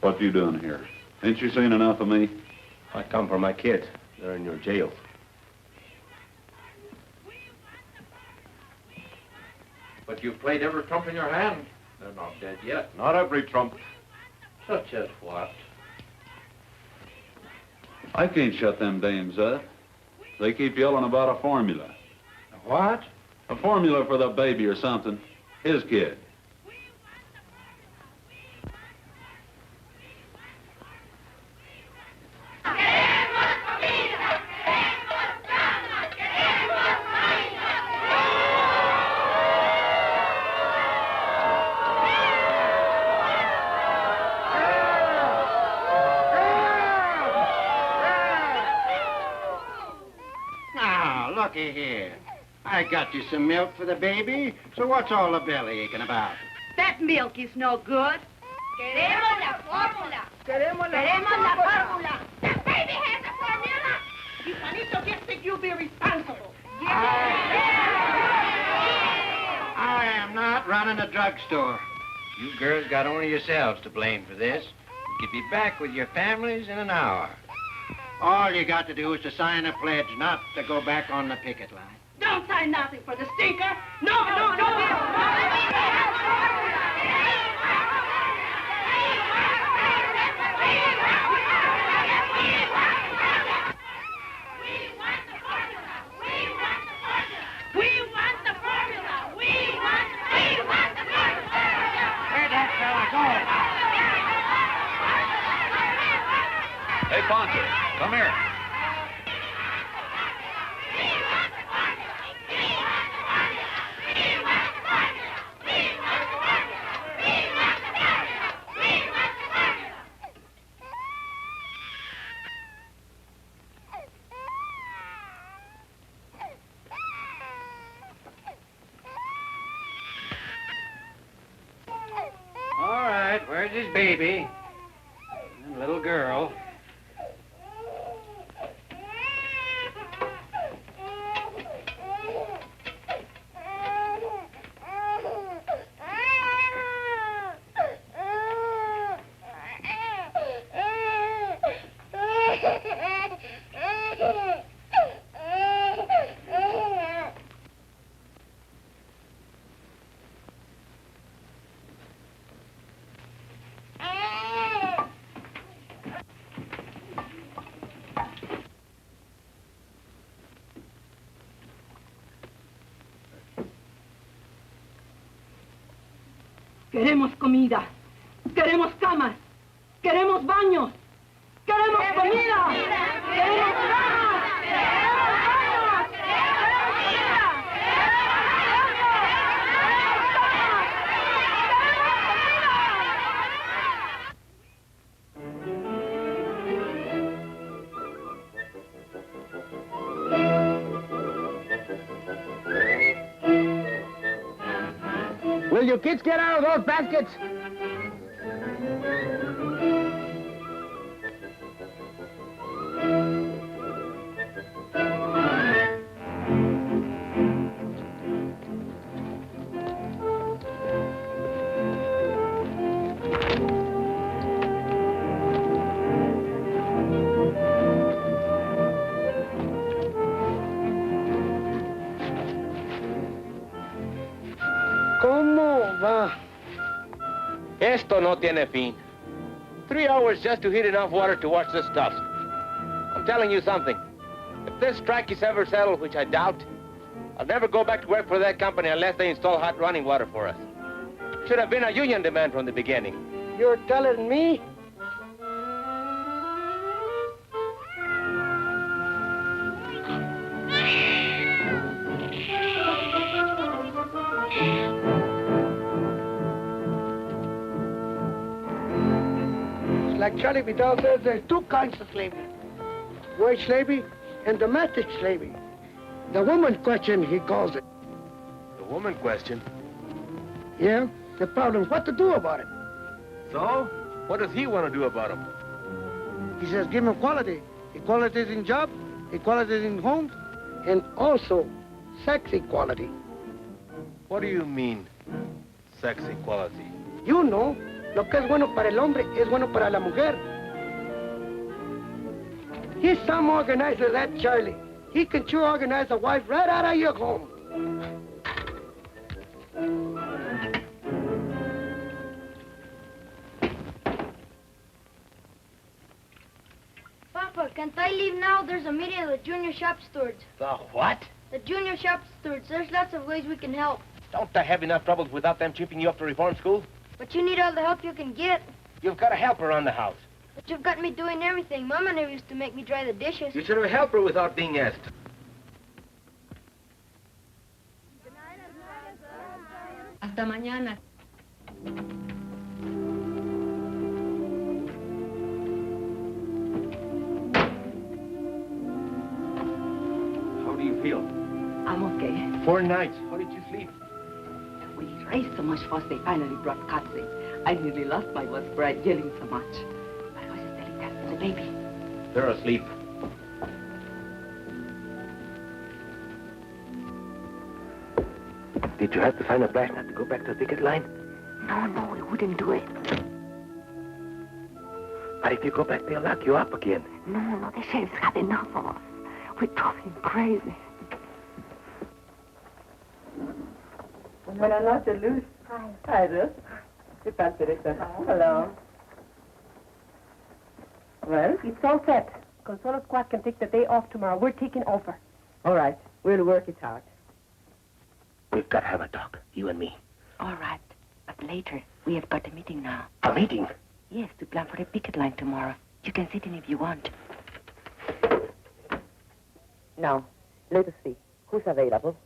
What you doing here? Ain't you seen enough of me? I come for my kids. They're in your jail. But you've played every trump in your hand. They're not dead yet. not every trump. Such as what? I can't shut them dames up. They keep yelling about a formula. A what? A formula for the baby or something. His kid. Looky here. I got you some milk for the baby, so what's all the belly aching about? That milk is no good. Queremos la fórmula. Queremos la fórmula. The baby has a formula. If Juanito gets sick, you'll be responsible. I am not running a drugstore. You girls got only yourselves to blame for this. You could be back with your families in an hour. All you got to do is to sign a pledge not to go back on the picket line. Don't sign nothing for the stinker. No, no, no. Where'd that fella go? Hey, Poncho, come here. All right, where's his baby? And little girl. Queremos comida. Queremos camas. Queremos baños. Queremos comida. Queremos camas. Queremos baños. Queremos comida. Will you kids get out of those baskets? ¿Cómo va? Esto no tiene fin. 3 hours just to heat enough water to wash this stuff. I'm telling you something. If this strike is ever settled, which I doubt, I'll never go back to work for that company unless they install hot running water for us. Should have been a union demand from the beginning. You're telling me? Like Charlie Vidal says, there's 2 kinds of slavery. White slavery and domestic slavery. The woman question, he calls it. The woman question? Yeah, the problem is what to do about it. So? What does he want to do about them? He says give them equality. Equality in job, equality in homes, and also sex equality. What do you mean, sex equality? You know. Lo que es bueno para el hombre es bueno para la mujer. He's some organizer, that Charlie. He can sure organize a wife right out of your home. Papa, can't I leave now? There's a meeting of the junior shop stewards. The what? The junior shop stewards. There's lots of ways we can help. Don't I have enough troubles without them chipping you up to reform school? But you need all the help you can get. You've got a helper around the house. But you've got me doing everything. Mama never used to make me dry the dishes. You should have helped her without being asked. Hasta mañana. How do you feel? I'm okay. 4 nights. How did you sleep? We raised so much fuss they finally brought cuts in. I nearly lost my voice for yelling so much. But I was just telling that to the baby. They're asleep. Did you have to sign a blast not to go back to the picket line? No, we wouldn't do it. But if you go back, they'll lock you up again. No, the sheriff's had enough of us. We drove him crazy. Buenas noches, Luz. Hi. Hi, Ruth. ¿Qué tal, Teresa? Hello. Well? It's all set. Consuelo Squad can take the day off tomorrow. We're taking over. All right. We'll work it out. We've got to have a talk, you and me. All right. But later, we have got a meeting now. A meeting? Yes, to plan for the picket line tomorrow. You can sit in if you want. Now, let us see. Who's available?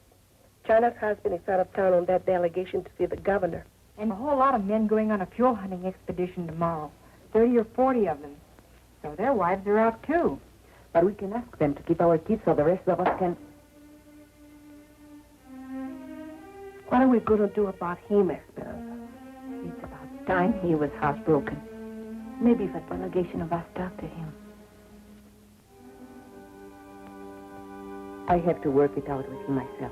China's husband is out of town on that delegation to see the governor. And a whole lot of men going on a fuel hunting expedition tomorrow. 30 or 40 of them. So their wives are out, too. But we can ask them to keep our kids so the rest of us can... What are we going to do about him, Esperanza? It's about time he was housebroken. Maybe if a delegation of us talk to him. I have to work it out with him myself.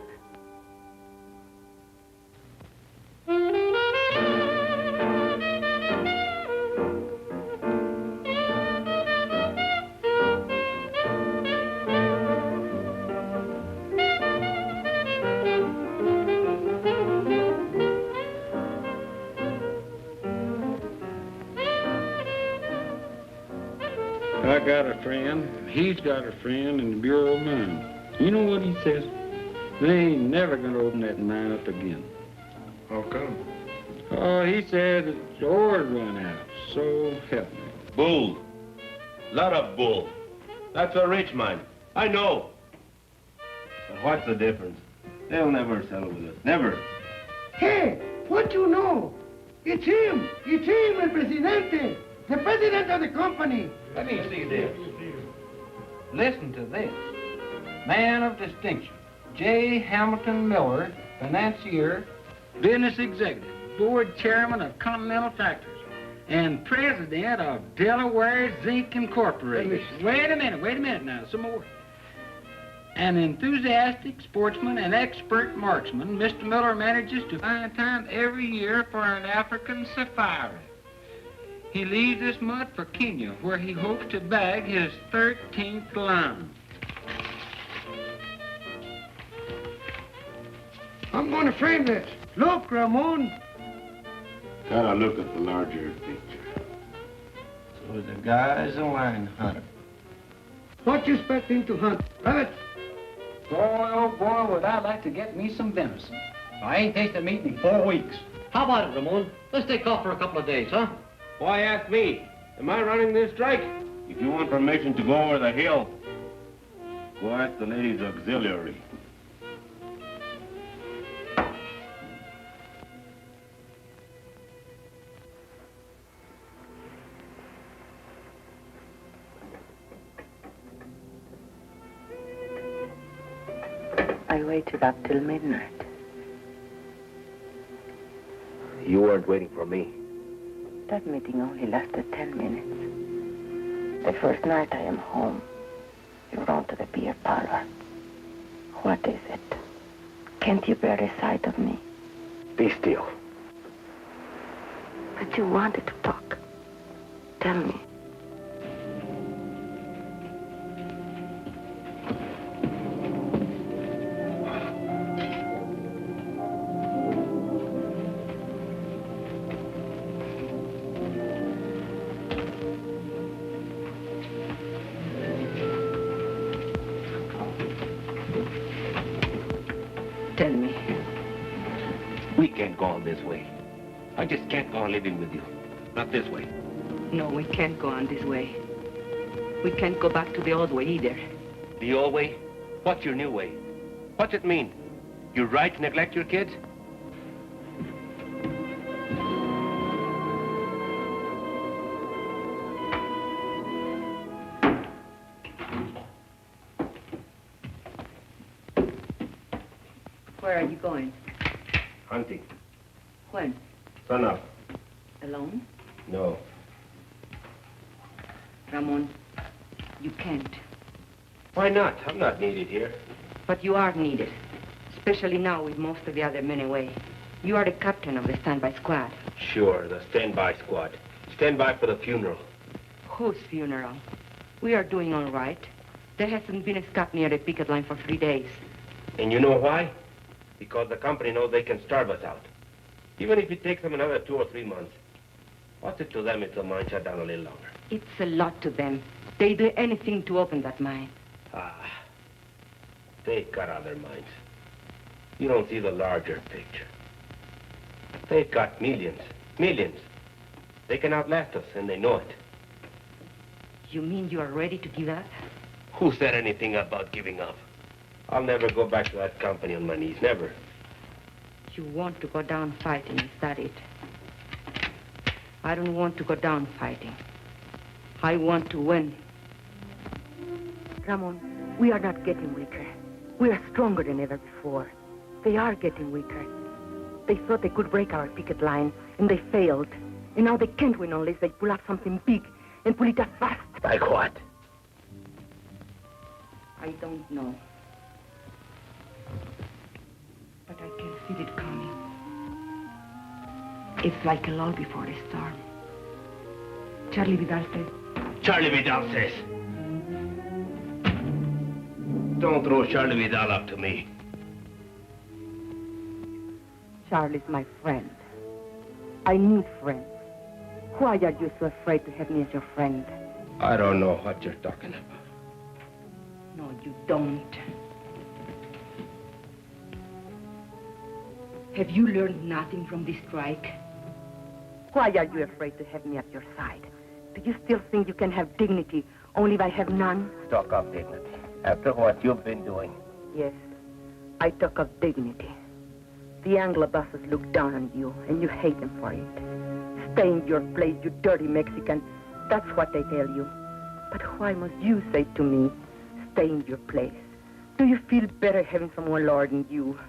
I got a friend, he's got a friend in the Bureau of Mines. You know what he says? They ain't never gonna open that mine up again. How come? Oh, he said the ore run out, so help me. Bull. Lot of bull. That's a rich mine. I know. But what's the difference? They'll never settle with us. Never. Hey, what you know? It's him. It's him, el presidente. The president of the company. Let me see this. Listen to this. Man of distinction, J. Hamilton Miller, financier, business executive, board chairman of Continental Factories, and president of Delaware Zinc Incorporated. Wait a minute now, some more. An enthusiastic sportsman and expert marksman, Mr. Miller manages to find time every year for an African safari. He leaves this month for Kenya, where he hopes to bag his 13th lion. I'm going to frame this. Look, Ramon. Gotta look at the larger picture. So the guy's a lion hunter. What you expect him to hunt? Rabbit? Boy, oh boy, would I like to get me some venison. I ain't tasted meat in 4 weeks. How about it, Ramon? Let's take off for a couple of days, huh? Why ask me? Am I running this strike? If you want permission to go over the hill, go ask the ladies' auxiliary. I waited up till midnight. You weren't waiting for me. That meeting only lasted 10 minutes. The first night I am home, you run to the beer parlor. What is it? Can't you bear the sight of me? Be still. But you wanted to talk. Tell me. Tell me. We can't go on this way. I just can't go on living with you. Not this way. No, we can't go on this way. We can't go back to the old way either. The old way? What's your new way? What's it mean? You're right to neglect your kids? Where are you going? Hunting. When? Sun up. Alone? No. Ramon, you can't. Why not? I'm not needed here. But you are needed. Especially now with most of the other men away. You are the captain of the standby squad. Sure, the standby squad. Stand by for the funeral. Whose funeral? We are doing all right. There hasn't been a scout near the picket line for 3 days. And you know why? Because the company knows they can starve us out. Even if it takes them another 2 or 3 months. What's it to them if the mine shut down a little longer? It's a lot to them. They do anything to open that mine. They've got other mines. You don't see the larger picture. They've got millions. Millions. They can outlast us, and they know it. You mean you are ready to give up? Who said anything about giving up? I'll never go back to that company on my knees, never. You want to go down fighting, is that it? I don't want to go down fighting. I want to win. Ramon, we are not getting weaker. We are stronger than ever before. They are getting weaker. They thought they could break our picket line, and they failed. And now they can't win unless they pull up something big and pull it up fast. Like what? I don't know. But I can feel it coming. It's like a lull before a storm. Charlie Vidal says. Charlie Vidal says. Don't throw Charlie Vidal up to me. Charlie's my friend. I need friends. Why are you so afraid to have me as your friend? I don't know what you're talking about. No, you don't. Have you learned nothing from this strike? Why are you afraid to have me at your side? Do you still think you can have dignity only if I have none? Talk of dignity. After what you've been doing. Yes, I talk of dignity. The Anglo bosses look down on you, and you hate them for it. Stay in your place, you dirty Mexican. That's what they tell you. But why must you say to me, stay in your place? Do you feel better having someone lording you?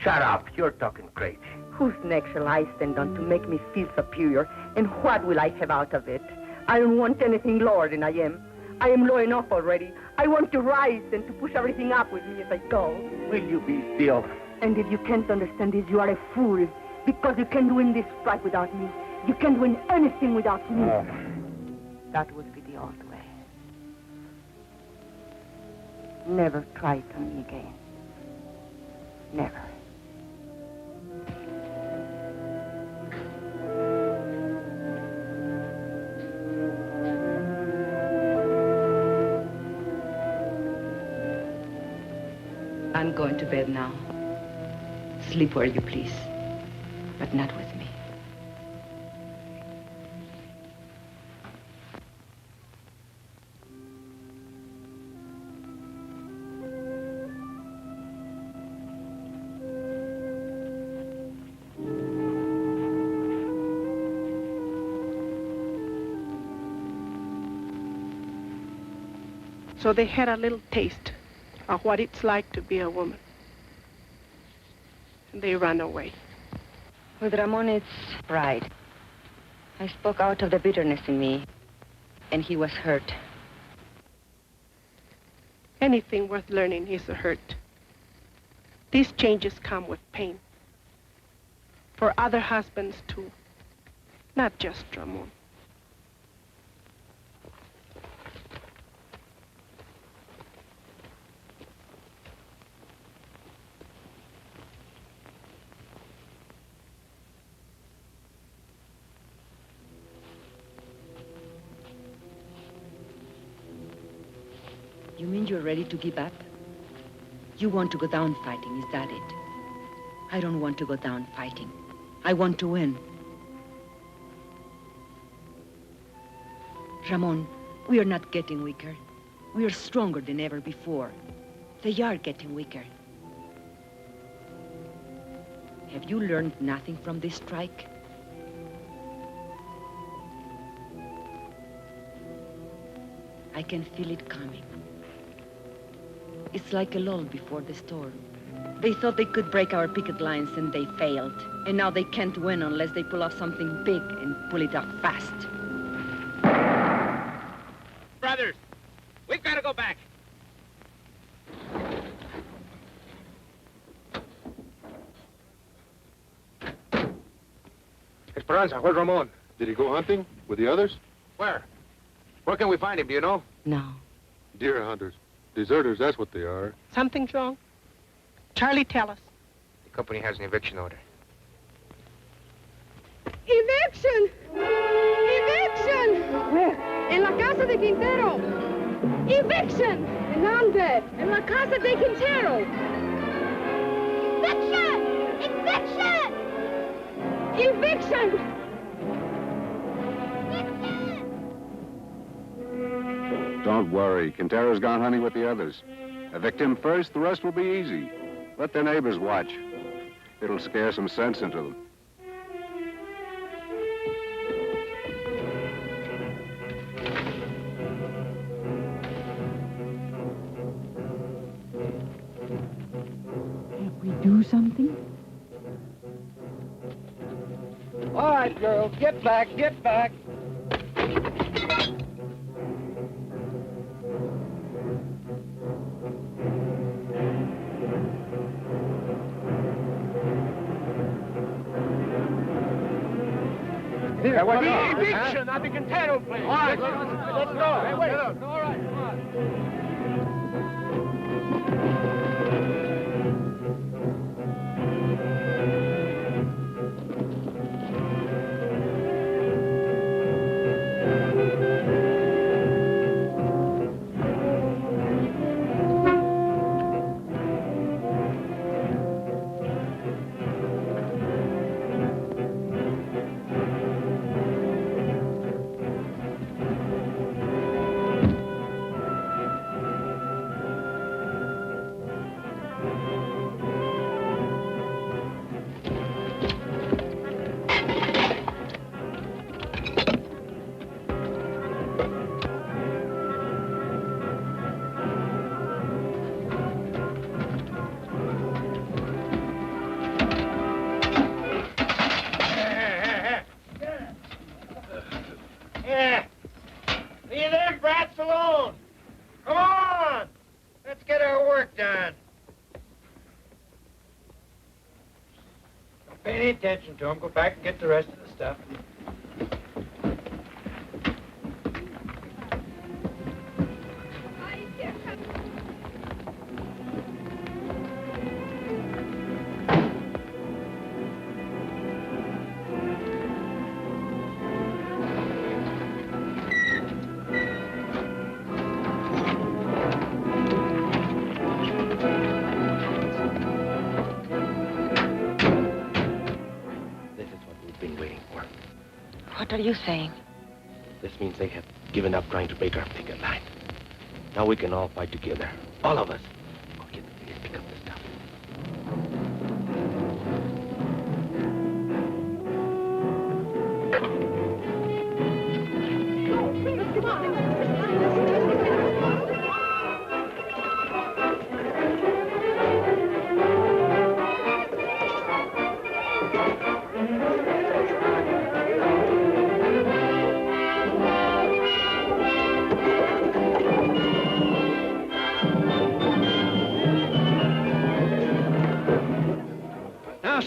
Shut up. You're talking crazy. Whose neck shall I stand on to make me feel superior? And what will I have out of it? I don't want anything lower than I am. I am low enough already. I want to rise and to push everything up with me as I go. Will you be still? And if you can't understand this, you are a fool. Because you can't win this fight without me. You can't win anything without me. That would be the old way. Never try it on me again. Never. I'm going to bed now. Sleep where you please, but not with me. So they had a little taste of what it's like to be a woman. And they ran away. With Ramon, it's pride. I spoke out of the bitterness in me, and he was hurt. Anything worth learning is a hurt. These changes come with pain. For other husbands, too. Not just Ramon. You mean you're ready to give up? You want to go down fighting, is that it? I don't want to go down fighting. I want to win. Ramon, we are not getting weaker. We are stronger than ever before. They are getting weaker. Have you learned nothing from this strike? I can feel it coming. It's like a lull before the storm. They thought they could break our picket lines and they failed. And now they can't win unless they pull off something big and pull it off fast. Brothers, we've got to go back. Esperanza, where's Ramon? Did he go hunting with the others? Where? Where can we find him, do you know? No. Deer hunters. Deserters, that's what they are. Something's wrong? Charlie, tell us. The company has an eviction order. Eviction! Eviction! Where? En la casa de Quintero. Eviction! ¿En dónde? En la casa de Quintero. Eviction! Eviction! Eviction! Don't worry. Quintero's gone hunting with the others. Evict him first, the rest will be easy. Let their neighbors watch. It'll scare some sense into them. Can't we do something? All right, girls, get back, get back. Eviction at the Quintero place. All right, let's go. Hey, wait. All right, come on. Pay any attention to him. Go back and get the rest of the stuff. What are you saying? This means they have given up trying to break our picket line. Now we can all fight together. All of us. Go get the things, pick up the stuff.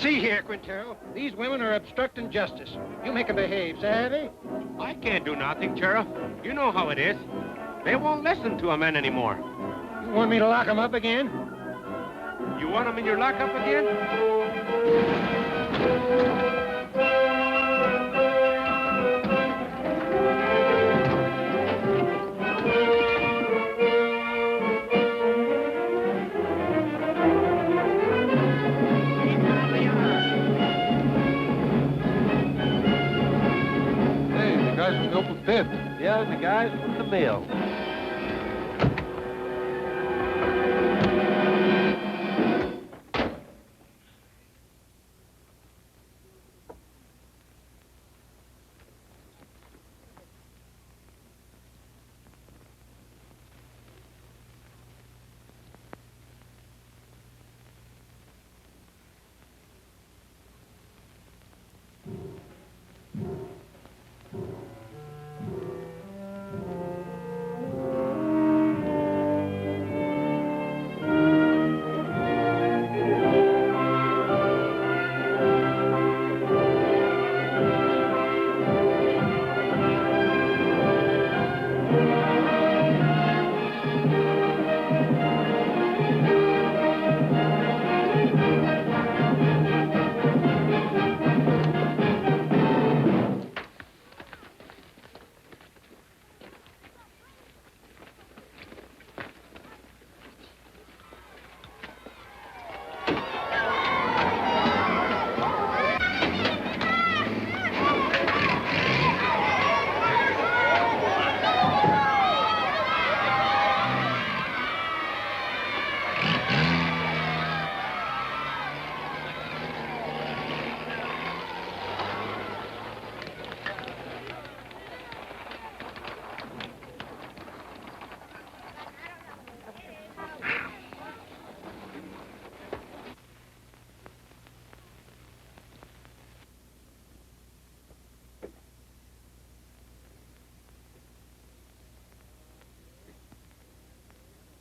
See here, Quintero. These women are obstructing justice. You make them behave, savvy? I can't do nothing, Sheriff. You know how it is. They won't listen to a man anymore. You want me to lock them up again? You want them in your lockup again? Yeah, the guys from the mill.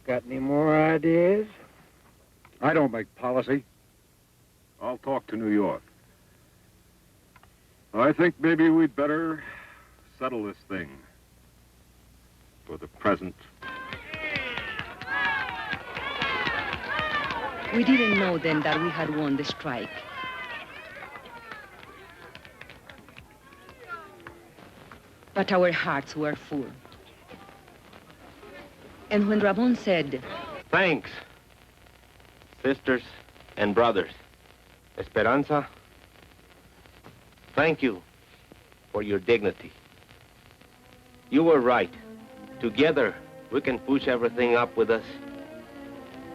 Got any more ideas? I don't make policy. I'll talk to New York. I think maybe we'd better settle this thing for the present. We didn't know then that we had won the strike. But our hearts were full. And when Ramon said, Thanks, sisters and brothers. Esperanza, thank you for your dignity. You were right. Together, we can push everything up with us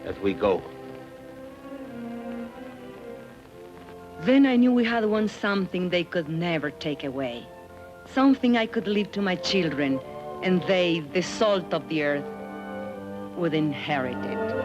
as we go. Then I knew we had won something they could never take away. Something I could leave to my children, and they, the salt of the earth, would inherit it.